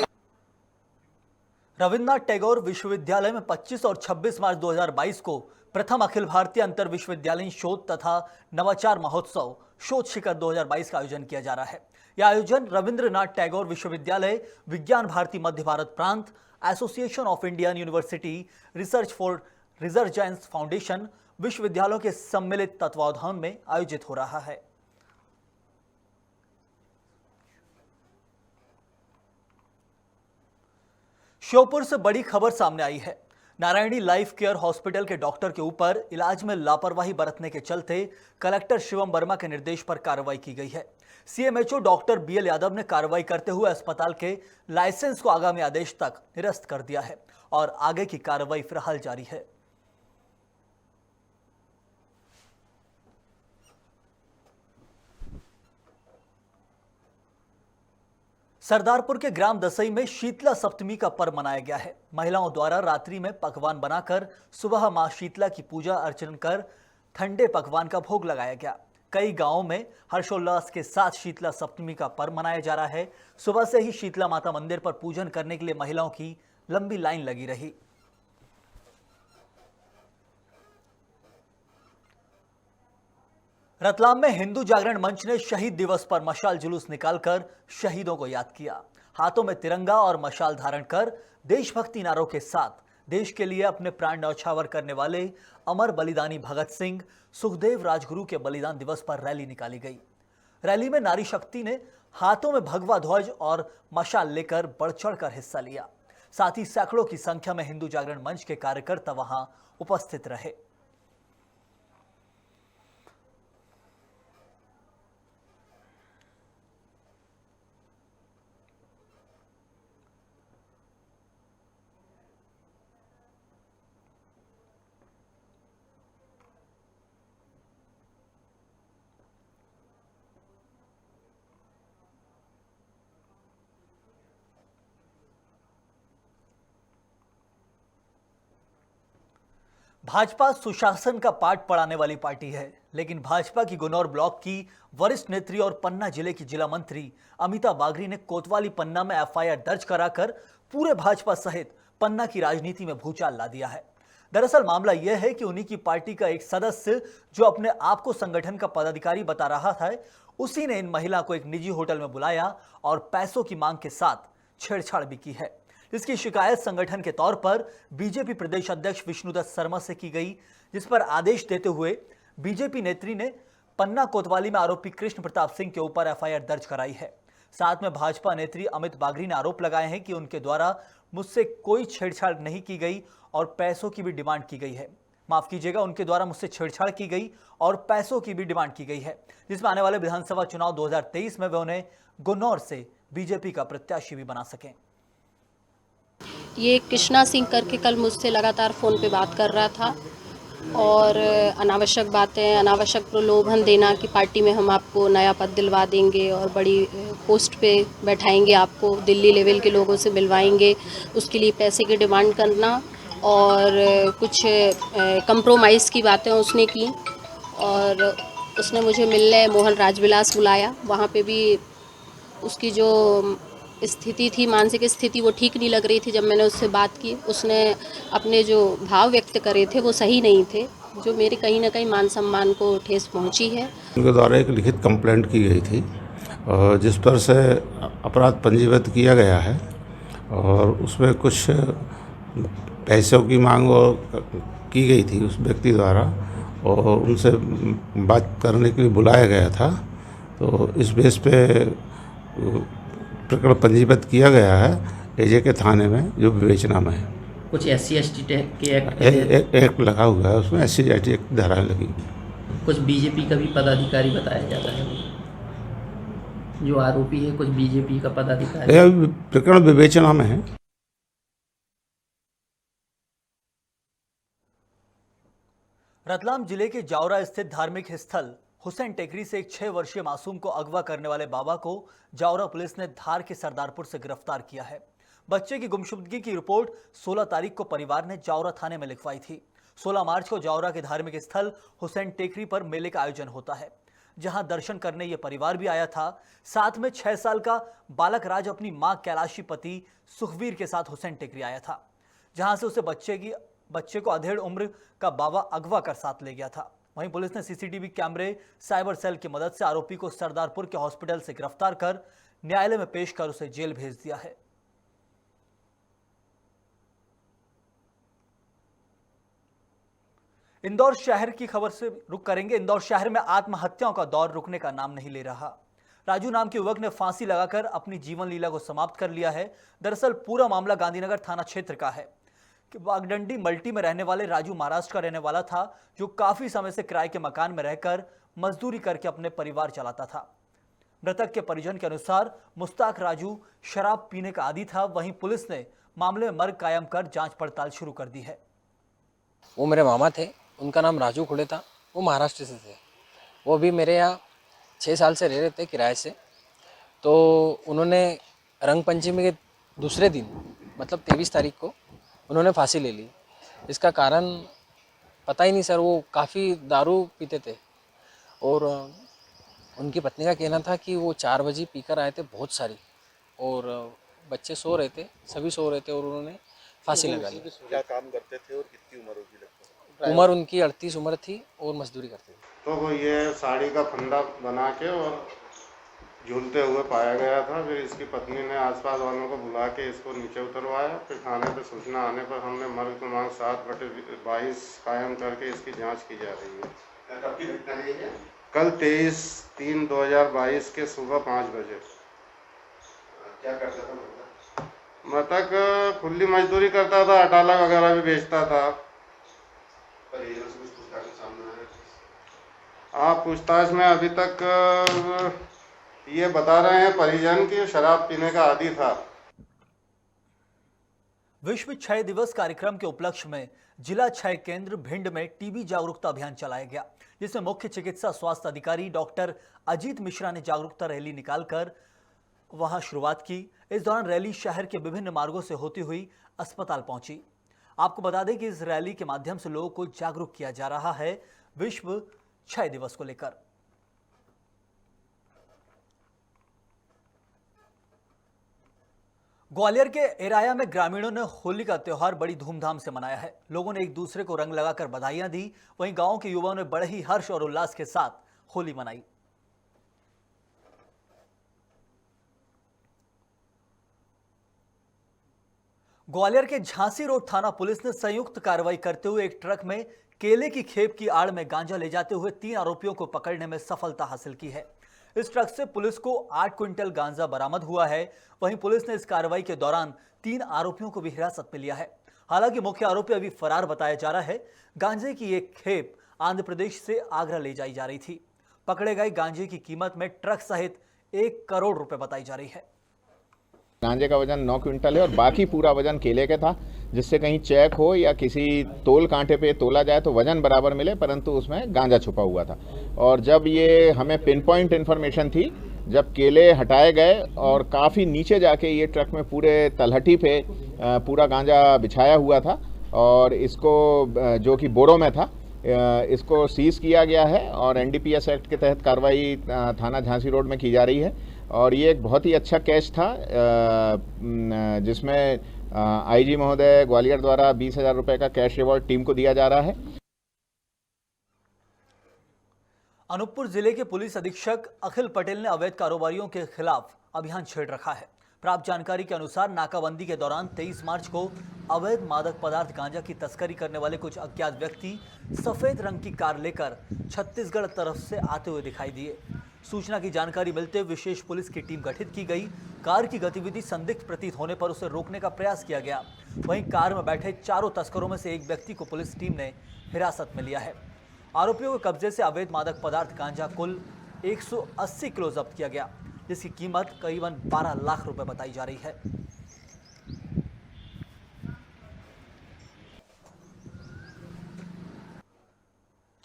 रविन्द्रनाथ टैगोर विश्वविद्यालय में 25 और 26 मार्च 2022 को प्रथम अखिल भारतीय अंतर विश्वविद्यालय शोध तथा नवाचार महोत्सव शोध शिखर 2022 का आयोजन किया जा रहा है। यह आयोजन रविन्द्रनाथ टैगोर विश्वविद्यालय, विज्ञान भारती मध्य भारत प्रांत, association of Indian university research for resurgence foundation विश्वविद्यालयों के सम्मिलित तत्वावधान में आयोजित हो रहा है। श्योपुर से बड़ी खबर सामने आई है। नारायणी लाइफ केयर हॉस्पिटल के डॉक्टर के ऊपर इलाज में लापरवाही बरतने के चलते कलेक्टर शिवम वर्मा के निर्देश पर कार्रवाई की गई है। सीएमएचओ डॉक्टर बीएल यादव ने कार्रवाई करते हुए अस्पताल के लाइसेंस को आगामी आदेश तक निरस्त कर दिया है और आगे की कार्रवाई फिलहाल जारी है। सरदारपुर के ग्राम दसई में शीतला सप्तमी का पर्व मनाया गया है। महिलाओं द्वारा रात्रि में पकवान बनाकर सुबह मां शीतला की पूजा अर्चना कर ठंडे पकवान का भोग लगाया गया। कई गांवों में हर्षोल्लास के साथ शीतला सप्तमी का पर्व मनाया जा रहा है। सुबह से ही शीतला माता मंदिर पर पूजन करने के लिए महिलाओं की लंबी लाइन लगी रही। रतलाम में हिंदू जागरण मंच ने शहीद दिवस पर मशाल जुलूस निकालकर शहीदों को याद किया। हाथों में तिरंगा और मशाल धारण कर देशभक्ति नारों के साथ देश के लिए अपने प्राण न्यौछावर करने वाले अमर बलिदानी भगत सिंह, सुखदेव राजगुरु के बलिदान दिवस पर रैली निकाली गई। रैली में नारी शक्ति ने हाथों में भगवा ध्वज और मशाल लेकर बढ़ चढ़कर हिस्सा लिया। साथ ही सैकड़ों की संख्या में हिंदू जागरण मंच के कार्यकर्ता वहां उपस्थित रहे। भाजपा सुशासन का पाठ पढ़ाने वाली पार्टी है, लेकिन भाजपा की गुनौर ब्लॉक की वरिष्ठ नेत्री और पन्ना जिले की जिला मंत्री अमिता बागरी ने कोतवाली पन्ना में एफआईआर दर्ज कराकर पूरे भाजपा सहित पन्ना की राजनीति में भूचाल ला दिया है। दरअसल मामला यह है कि उन्हीं की पार्टी का एक सदस्य जो अपने आप को संगठन का पदाधिकारी बता रहा था, उसी ने इन महिला को एक निजी होटल में बुलाया और पैसों की मांग के साथ छेड़छाड़ भी की है। इसकी शिकायत संगठन के तौर पर बीजेपी प्रदेश अध्यक्ष विष्णुदत्त शर्मा से की गई, जिस पर आदेश देते हुए बीजेपी नेत्री ने पन्ना कोतवाली में आरोपी कृष्ण प्रताप सिंह के ऊपर एफआईआर दर्ज कराई है। साथ में भाजपा नेत्री अमित बागरी ने आरोप लगाए हैं कि उनके द्वारा मुझसे कोई छेड़छाड़ नहीं की गई और पैसों की भी डिमांड की गई है। माफ कीजिएगा, उनके द्वारा मुझसे छेड़छाड़ की गई और पैसों की भी डिमांड की गई है, जिसमें आने वाले विधानसभा चुनाव 2023 में वे उन्हें गुन्नौर से बीजेपी का प्रत्याशी भी बना सकें। ये कृष्णा सिंह करके कल मुझसे लगातार फ़ोन पे बात कर रहा था और अनावश्यक बातें, अनावश्यक प्रलोभन देना कि पार्टी में हम आपको नया पद दिलवा देंगे और बड़ी पोस्ट पे बैठाएंगे, आपको दिल्ली लेवल के लोगों से मिलवाएंगे, उसके लिए पैसे की डिमांड करना और कुछ कंप्रोमाइज़ की बातें उसने की। और उसने मुझे मिलने मोहन राजविलास बुलाया। वहाँ पे भी उसकी जो स्थिति थी, मानसिक स्थिति, वो ठीक नहीं लग रही थी। जब मैंने उससे बात की, उसने अपने जो भाव व्यक्त करे थे वो सही नहीं थे, जो मेरे कहीं ना कहीं मान सम्मान को ठेस पहुंची है। उनके द्वारा एक लिखित कंप्लेंट की गई थी जिस पर से अपराध पंजीबद्ध किया गया है और उसमें कुछ पैसों की मांग की गई थी उस व्यक्ति द्वारा और उनसे बात करने के लिए बुलाया गया था। तो इस बेस पे प्रकरण पंजीबद्ध किया गया है एजे के थाने में, जो विवेचना में है। कुछ SC/ST के एक्ट लगा हुआ है, उसमें SC/ST एक्ट धाराएं लगी। कुछ बीजेपी का भी पदाधिकारी बताया जाता है, जो आरोपी है कुछ बीजेपी का पदाधिकारी। प्रकरण विवेचना में है। रतलाम जिले के जावरा स्थित धार्मिक स्थल हुसैन टेकरी से एक 6 वर्षीय मासूम को अगवा करने वाले बाबा को जावरा पुलिस ने धार के सरदारपुर से गिरफ्तार किया है। बच्चे की गुमशुदगी की रिपोर्ट 16 तारीख को परिवार ने जावरा थाने में लिखवाई थी। 16 मार्च को जावरा के धार्मिक स्थल हुसैन टेकरी पर मेले का आयोजन होता है, जहां दर्शन करने ये परिवार भी आया था। साथ में 6 साल का बालक राज अपनी मां कैलाशी पति सुखवीर के साथ हुसैन टेकरी आया था, जहां से उसे बच्चे को अधेड़ उम्र का बाबा अगवा कर साथ ले गया था। वहीं पुलिस ने सीसीटीवी कैमरे, साइबर सेल की मदद से आरोपी को सरदारपुर के हॉस्पिटल से गिरफ्तार कर न्यायालय में पेश कर उसे जेल भेज दिया है। इंदौर शहर की खबर से रुक करेंगे। इंदौर शहर में आत्महत्याओं का दौर रुकने का नाम नहीं ले रहा। राजू नाम के युवक ने फांसी लगाकर अपनी जीवन लीला को समाप्त कर लिया है। दरअसल पूरा मामला गांधीनगर थाना क्षेत्र का है कि बागडंडी मल्टी में रहने वाले राजू महाराष्ट्र का रहने वाला था, जो काफी समय से किराए के मकान में रहकर मजदूरी करके अपने परिवार चलाता था। मृतक के परिजन के अनुसार मुस्ताक राजू शराब पीने का आदी था। वहीं पुलिस ने मामले में मर्ग कायम कर जांच पड़ताल शुरू कर दी है। वो मेरे मामा थे, उनका नाम राजू खुड़े था, वो महाराष्ट्र से थे। वो भी मेरे यहाँ 6 साल से रह रहे थे किराए से। तो उन्होंने रंग पंचमी के दूसरे दिन मतलब 23 तारीख को उन्होंने फांसी ले ली। इसका कारण पता ही नहीं सर, वो काफ़ी दारू पीते थे और उनकी पत्नी का कहना था कि वो 4 बजे पीकर आए थे बहुत सारी, और बच्चे सो रहे थे, सभी सो रहे थे और उन्होंने फांसी लगा ली। क्या काम करते थे और कितनी उम्र होगी लगता है? उम्र उनकी 38 उम्र थी और मजदूरी करते थे। तो वो ये साड़ी का फंदा बना के और झूलते हुए पाया गया था। फिर इसकी पत्नी ने आसपास वालों को बुला के इसको नीचे उतरवाया। फिर थाने पे सूचना आने पर हमने मर्ग क्रमांक 7/22 कायम करके इसकी जांच की जा रही है। कब की घटना है ये? कल 23/3/2022 के सुबह 5 बजे। क्या करता था मृतक खुली मजदूरी करता था, अटाला वगैरह भी बेचता था। परिजनों से कुछ पूछताछ में सामने आया? आप पूछताछ में अभी तक ये बता रहे हैं परिजन की शराब पीने का आदी था। विश्व क्षय दिवस कार्यक्रम के उपलक्ष्य में जिला क्षय केंद्र भिंड में टीबी जागरूकता अभियान चलाया गया, जिसमें मुख्य चिकित्सा स्वास्थ्य अधिकारी डॉक्टर अजीत मिश्रा ने जागरूकता रैली निकालकर वहां शुरुआत की। इस दौरान रैली शहर के विभिन्न मार्गों से होती हुई अस्पताल पहुंची। आपको बता दें कि इस रैली के माध्यम से लोगों को जागरूक किया जा रहा है विश्व क्षय दिवस को लेकर। ग्वालियर के एराया में ग्रामीणों ने होली का त्योहार बड़ी धूमधाम से मनाया है। लोगों ने एक दूसरे को रंग लगाकर बधाइयां दी। वहीं गांव के युवाओं ने बड़े ही हर्ष और उल्लास के साथ होली मनाई। ग्वालियर के झांसी रोड थाना पुलिस ने संयुक्त कार्रवाई करते हुए एक ट्रक में केले की खेप की आड़ में गांजा ले जाते हुए 3 आरोपियों को पकड़ने में सफलता हासिल की है। इस ट्रक से पुलिस को 8 क्विंटल गांजा बरामद हुआ है। वहीं पुलिस ने इस कार्रवाई के दौरान 3 आरोपियों को भी हिरासत में लिया है। हालांकि मुख्य आरोपी अभी फरार बताया जा रहा है। गांजे की एक खेप आंध्र प्रदेश से आगरा ले जाई जा रही थी। पकड़े गए गांजे की कीमत में ट्रक सहित 1 करोड़ रुपए बताई जा रही है। गांजे का वजन 9 क्विंटल है और बाकी पूरा वजन केले का था, जिससे कहीं चेक हो या किसी तोल कांटे पे तोला जाए तो वजन बराबर मिले, परंतु उसमें गांजा छुपा हुआ था। और जब ये हमें पिन पॉइंट इन्फॉर्मेशन थी, जब केले हटाए गए और काफ़ी नीचे जाके ये ट्रक में पूरे तलहटी पे पूरा गांजा बिछाया हुआ था और इसको जो कि बोरों में था, इसको सीज किया गया है और NDPS एक्ट के तहत कार्रवाई थाना झांसी रोड में की जा रही है। और ये एक बहुत ही अच्छा कैच था, जिसमें IG महोदय ग्वालियर द्वारा 20,000 रुपये का कैश रिवॉर्ड टीम को दिया जा रहा है। अनूपपुर जिले के पुलिस अधीक्षक अखिल पटेल ने अवैध कारोबारियों के खिलाफ अभियान छेड़ रखा है। प्राप्त जानकारी के अनुसार नाकाबंदी के दौरान 23 मार्च को अवैध मादक पदार्थ गांजा की तस्करी करने वाले कुछ अज्ञात व्यक्ति सफेद रंग की कार लेकर छत्तीसगढ़ तरफ से आते हुए दिखाई दिए। सूचना की जानकारी मिलते विशेष पुलिस की टीम गठित की गई। कार की गतिविधि संदिग्ध प्रतीत होने पर उसे रोकने का प्रयास किया गया। वहीं कार में बैठे 4 तस्करों में से एक व्यक्ति को पुलिस टीम ने हिरासत में लिया है। आरोपियों के कब्जे से अवैध मादक पदार्थ गांजा कुल 180 किलो जब्त किया गया, जिसकी कीमत करीबन 12 लाख रुपए बताई जा रही है।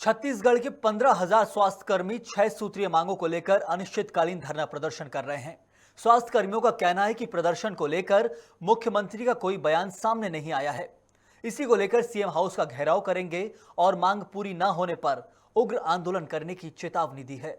छत्तीसगढ़ के 15,000 स्वास्थ्यकर्मी 6 सूत्रीय मांगों को लेकर अनिश्चितकालीन धरना प्रदर्शन कर रहे हैं। स्वास्थ्य कर्मियों का कहना है कि प्रदर्शन को लेकर मुख्यमंत्री का कोई बयान सामने नहीं आया है। इसी को लेकर CM हाउस का घेराव करेंगे और मांग पूरी न होने पर उग्र आंदोलन करने की चेतावनी दी है।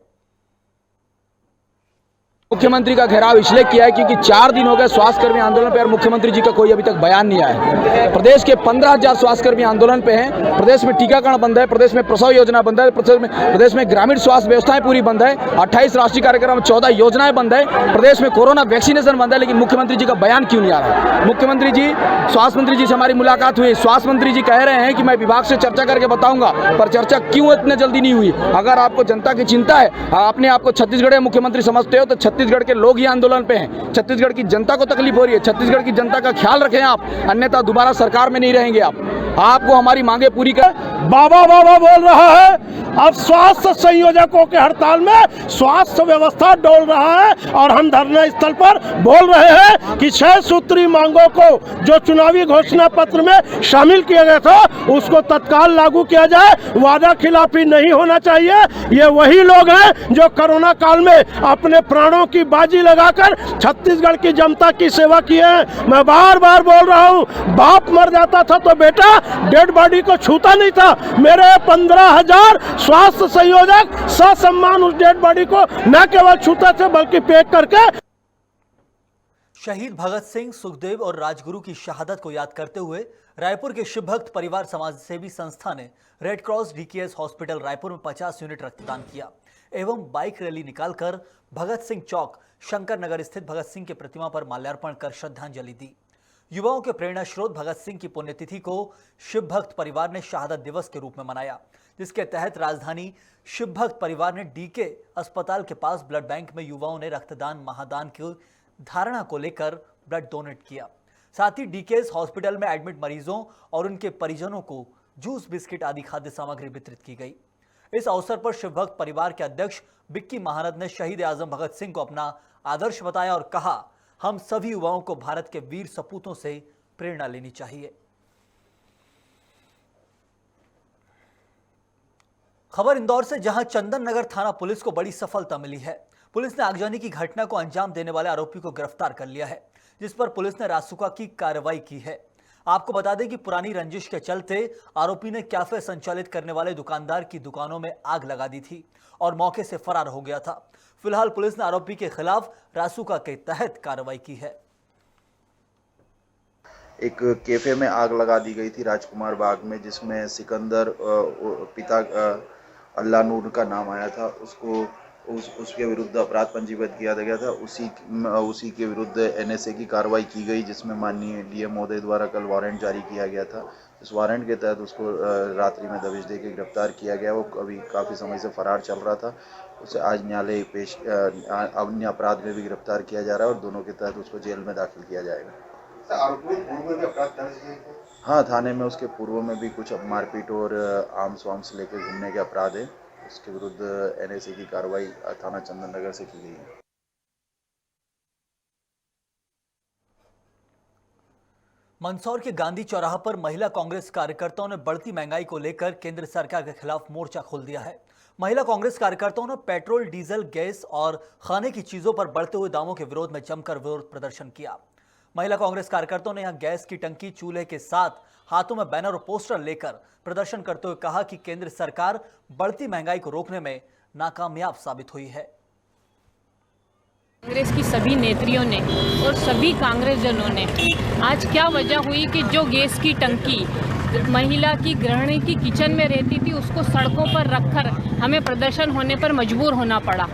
मुख्यमंत्री का घेराव इसलिए किया है क्योंकि 4 दिन हो गए स्वास्थ्यकर्मी आंदोलन पे और मुख्यमंत्री जी का कोई अभी तक बयान नहीं आया है। प्रदेश के 15,000 स्वास्थ्यकर्मी आंदोलन पे हैं। प्रदेश में टीकाकरण बंद है, प्रदेश में प्रसव योजना बंद है, प्रदेश में ग्रामीण स्वास्थ्य व्यवस्थाएं पूरी बंद है, 28 राष्ट्रीय कार्यक्रम 14 योजनाएं बंद है, प्रदेश में कोरोना वैक्सीनेशन बंद है, लेकिन मुख्यमंत्री जी का बयान क्यों नहीं आ रहा है? मुख्यमंत्री जी, स्वास्थ्य मंत्री जी से हमारी मुलाकात हुई। स्वास्थ्य मंत्री जी कह रहे हैं कि मैं विभाग से चर्चा करके बताऊंगा, पर चर्चा क्यों इतने जल्दी नहीं हुई? अगर आपको जनता की चिंता है, अपने आपको छत्तीसगढ़ मुख्यमंत्री समझते हो तो छत्तीसगढ़ के लोग ही आंदोलन पे हैं, छत्तीसगढ़ की जनता को तकलीफ हो रही है, छत्तीसगढ़ की जनता का ख्याल रखें आप, अन्यथा दोबारा सरकार में नहीं रहेंगे आपको हमारी मांगे पूरी कर। बाबा बाबा बोल रहा है। अब स्वास्थ्य संयोजकों के हड़ताल में स्वास्थ्य व्यवस्था डोल रहा है और हम धरना स्थल पर बोल रहे हैं कि 6 सूत्री मांगों को जो चुनावी घोषणा पत्र में शामिल किया गया था उसको तत्काल लागू किया जाए। वादा खिलाफी नहीं होना चाहिए। ये वही लोग हैं जो कोरोना काल में अपने प्राणों की बाजी लगाकर छत्तीसगढ़ की जनता की सेवा किए हैं। मैं बार बार बोल रहा हूँ, बाप मर जाता था तो बेटा डेड बॉडी को छूता नहीं था। मेरे 15,000 स्वास्थ्य संयोजक ससम्मान उस डेड बॉडी को न केवल छूते थे बल्कि पैक करके। शहीद भगत सिंह, सुखदेव और राजगुरु की शहादत को याद करते हुए रायपुर के शिव भक्त परिवार समाज सेवी संस्था ने red cross DKS hospital Raipur में 50 यूनिट रक्तदान किया एवं बाइक रैली निकालकर भगत सिंह चौक शंकर नगर स्थित भगत सिंह की प्रतिमा पर माल्यार्पण कर श्रद्धांजलि दी। युवाओं के प्रेरणा स्रोत भगत सिंह की पुण्यतिथि को शिव भक्त परिवार ने शहादत दिवस के रूप में मनाया, जिसके तहत राजधानी शिव भक्त परिवार ने डीके अस्पताल के पास ब्लड बैंक में युवाओं ने रक्तदान महादान की धारणा को लेकर ब्लड डोनेट किया। साथ ही डीकेएस हॉस्पिटल में एडमिट मरीजों और उनके परिजनों को जूस, बिस्किट आदि खाद्य सामग्री वितरित की गई। इस अवसर पर शिव भक्त परिवार के अध्यक्ष बिक्की महानद ने शहीद आजम भगत सिंह को अपना आदर्श बताया और कहा, हम सभी युवाओं को भारत के वीर सपूतों से प्रेरणा लेनी चाहिए। खबर इंदौर से, जहां चंदन नगर थाना पुलिस को बड़ी सफलता मिली है। पुलिस ने आगजनी की घटना को अंजाम देने वाले आरोपी को गिरफ्तार कर लिया है, जिस पर पुलिस ने रासुका की कार्रवाई की है। आपको बता दें कि पुरानी रंजिश के चलते आरोपी ने कैफे संचालित करने वाले दुकानदार की दुकानों में आग लगा दी थी और मौके से फरार हो गया था। फिलहाल पुलिस ने आरोपी के खिलाफ रासुका के तहत कार्रवाई की है। एक कैफे में आग लगा दी गई थी राजकुमार बाग में, जिसमें सिकंदर पिता अल्लाह नूर का नाम आया था। उसके विरुद्ध अपराध पंजीबद्ध किया गया था। उसी के विरुद्ध एनएसए की कार्रवाई की गई, जिसमें माननीय डीएम महोदय द्वारा कल वारंट जारी किया गया था। इस वारंट के तहत उसको रात्रि में दबिश दे के गिरफ्तार किया गया। वो अभी काफ़ी समय से फरार चल रहा था। उसे आज न्यायालय पेश अन्य अपराध में भी गिरफ्तार किया जा रहा है और दोनों के तहत उसको जेल में दाखिल किया जाएगा। हाँ, थाने में उसके पूर्व में भी कुछ मारपीट और आर्म्स वार्म्स लेकर घूमने के अपराध है। उसके विरुद्ध एनएसए की कार्रवाई थाना चंदन नगर से की गई है। मंदसौर के गांधी चौराहा पर महिला कांग्रेस कार्यकर्ताओं ने बढ़ती महंगाई को लेकर केंद्र सरकार के खिलाफ मोर्चा खोल दिया है। महिला कांग्रेस कार्यकर्ताओं ने पेट्रोल, डीजल, गैस और खाने की चीजों पर बढ़ते हुए दामों के विरोध में जमकर विरोध प्रदर्शन किया। महिला कांग्रेस कार्यकर्ताओं ने यहां गैस की टंकी, चूल्हे के साथ हाथों में बैनर और पोस्टर लेकर प्रदर्शन करते हुए कहा कि केंद्र सरकार बढ़ती महंगाई को रोकने में नाकामयाब साबित हुई है। कांग्रेस की सभी नेत्रियों ने और सभी कांग्रेसजनों ने आज क्या वजह हुई कि जो गैस की टंकी महिला की गृहिणी की किचन में रहती थी, उसको सड़कों पर रखकर हमें प्रदर्शन होने पर मजबूर होना पड़ा।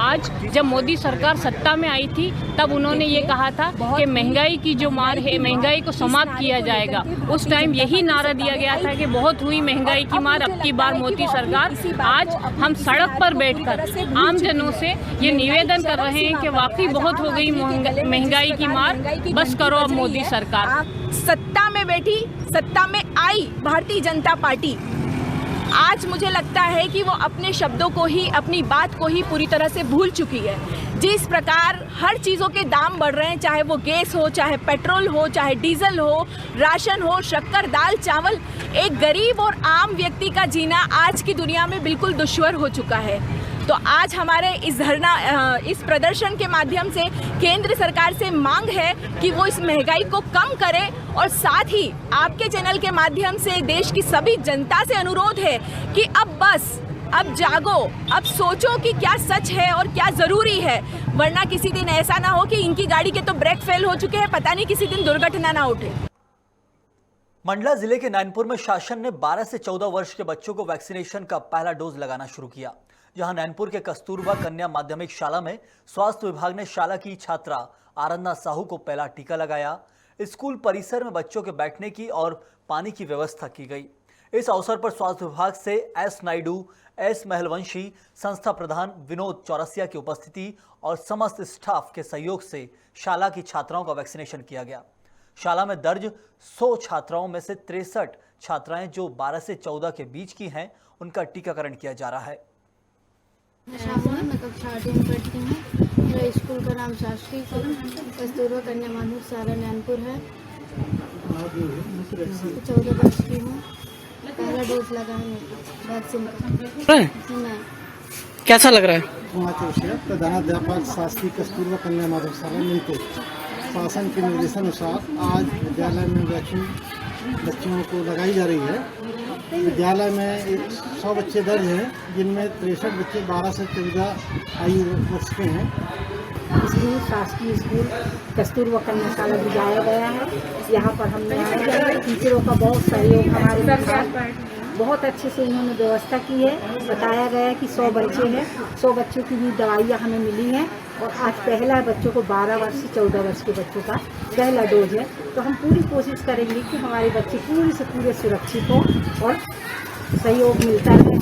आज जब मोदी सरकार सत्ता में आई थी, तब उन्होंने ये कहा था कि महंगाई की जो मार है, महंगाई को समाप्त किया जाएगा। उस टाइम यही नारा दिया गया था कि बहुत हुई महंगाई की मार, अब की बार मोदी सरकार। आज हम सड़क पर बैठकर आम जनों से ये निवेदन कर रहे हैं कि वाकई बहुत हो गई महंगाई की मार, बस करो अब मोदी सरकार। सत्ता में बैठी, सत्ता में आई भारतीय जनता पार्टी, आज मुझे लगता है कि वो अपने शब्दों को ही, अपनी बात को ही पूरी तरह से भूल चुकी है। जिस प्रकार हर चीज़ों के दाम बढ़ रहे हैं, चाहे वो गैस हो, चाहे पेट्रोल हो, चाहे डीजल हो, राशन हो, शक्कर, दाल, चावल, एक गरीब और आम व्यक्ति का जीना आज की दुनिया में बिल्कुल दुश्वार हो चुका है। तो आज हमारे इस प्रदर्शन के माध्यम से केंद्र सरकार से मांग है कि वो इस महंगाई को कम करे और साथ ही आपके चैनल के माध्यम से देश की सभी जनता से अनुरोध है कि अब जागो, अब सोचो कि क्या सच है और क्या ज़रूरी है, वरना किसी दिन ऐसा ना हो कि इनकी गाड़ी के तो ब्रेक फेल हो चुके हैं, पता नहीं किसी दिन दुर्घटना ना उठे। मंडला जिले के नैनपुर में शासन ने 12 से 14 वर्ष के बच्चों को वैक्सीनेशन का पहला डोज लगाना शुरू किया। जहां नैनपुर के कस्तूरबा कन्या माध्यमिक शाला में स्वास्थ्य विभाग ने शाला की छात्रा आराधना साहू को पहला टीका लगाया। स्कूल परिसर में बच्चों के बैठने की और पानी की व्यवस्था की गई। इस अवसर पर स्वास्थ्य विभाग से एस नायडू, एस महलवंशी, संस्था प्रधान विनोद चौरसिया की उपस्थिति और समस्त स्टाफ के सहयोग से शाला की छात्राओं का वैक्सीनेशन किया गया। शाला में दर्ज 100 छात्राओं में से 63 छात्राएं जो 12 से 14 के बीच की हैं, उनका टीकाकरण किया जा रहा है। मैं कक्षा 8 में पढ़ती हूँ। मेरा स्कूल का नाम शासकीय कस्तूरबा कन्या माध्यमिक शाला नैनपुर है। 14 वर्ष की हूँ। पहला डोज लगा है वैक्सीन का। कैसा लग रहा है? प्रधानाध्यापक शासकीय कस्तूरबा कन्या माध्यमिक शाला नैनपुर शासन के निर्देशानुसार आज विद्यालय में वैक्सीन बच्चों को लगाई जा रही है। विद्यालय में 100 बच्चे दर्ज हैं, जिनमें 63 बच्चे 12 से 14 आयु वर्ष के हैं। स्कूल शासकीय स्कूल कस्तूरबा कन्या शाला बुझाया गया है। यहाँ पर हमने टीचरों का बहुत सहयोग, हमारे बहुत अच्छे से इन्होंने व्यवस्था की है। बताया गया है कि 100 बच्चे हैं, 100 बच्चों की भी दवाइयाँ हमें मिली हैं और आज पहला बच्चों को 12 वर्ष से 14 वर्ष के बच्चों का पहला डोज है। तो हम पूरी कोशिश करेंगे कि हमारे बच्चे पूरे से पूरे सुरक्षित हों और सहयोग मिलता है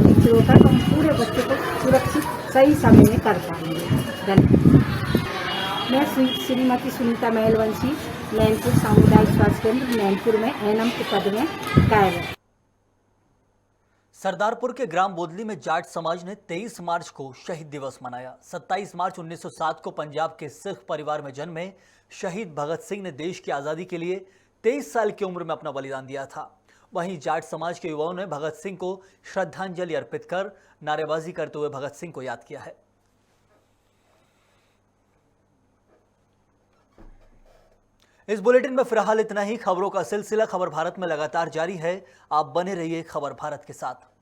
टीचरों का, तो हम पूरे बच्चों को सुरक्षित सही समय में कर पाएंगे। धन्यवाद। मैं श्रीमती सुनीता महलवंशी, नैनपुर सामुदायिक स्वास्थ्य केंद्र नैनपुर में एनएम के पद में कार्यरत। सरदारपुर के ग्राम बोदली में जाट समाज ने 23 मार्च को शहीद दिवस मनाया। 27 मार्च 1907 को पंजाब के सिख परिवार में जन्मे शहीद भगत सिंह ने देश की आज़ादी के लिए 23 साल की उम्र में अपना बलिदान दिया था। वहीं जाट समाज के युवाओं ने भगत सिंह को श्रद्धांजलि अर्पित कर नारेबाजी करते हुए भगत सिंह को याद किया है। इस बुलेटिन में फिलहाल इतना ही। खबरों का सिलसिला खबर भारत में लगातार जारी है। आप बने रहिए खबर भारत के साथ।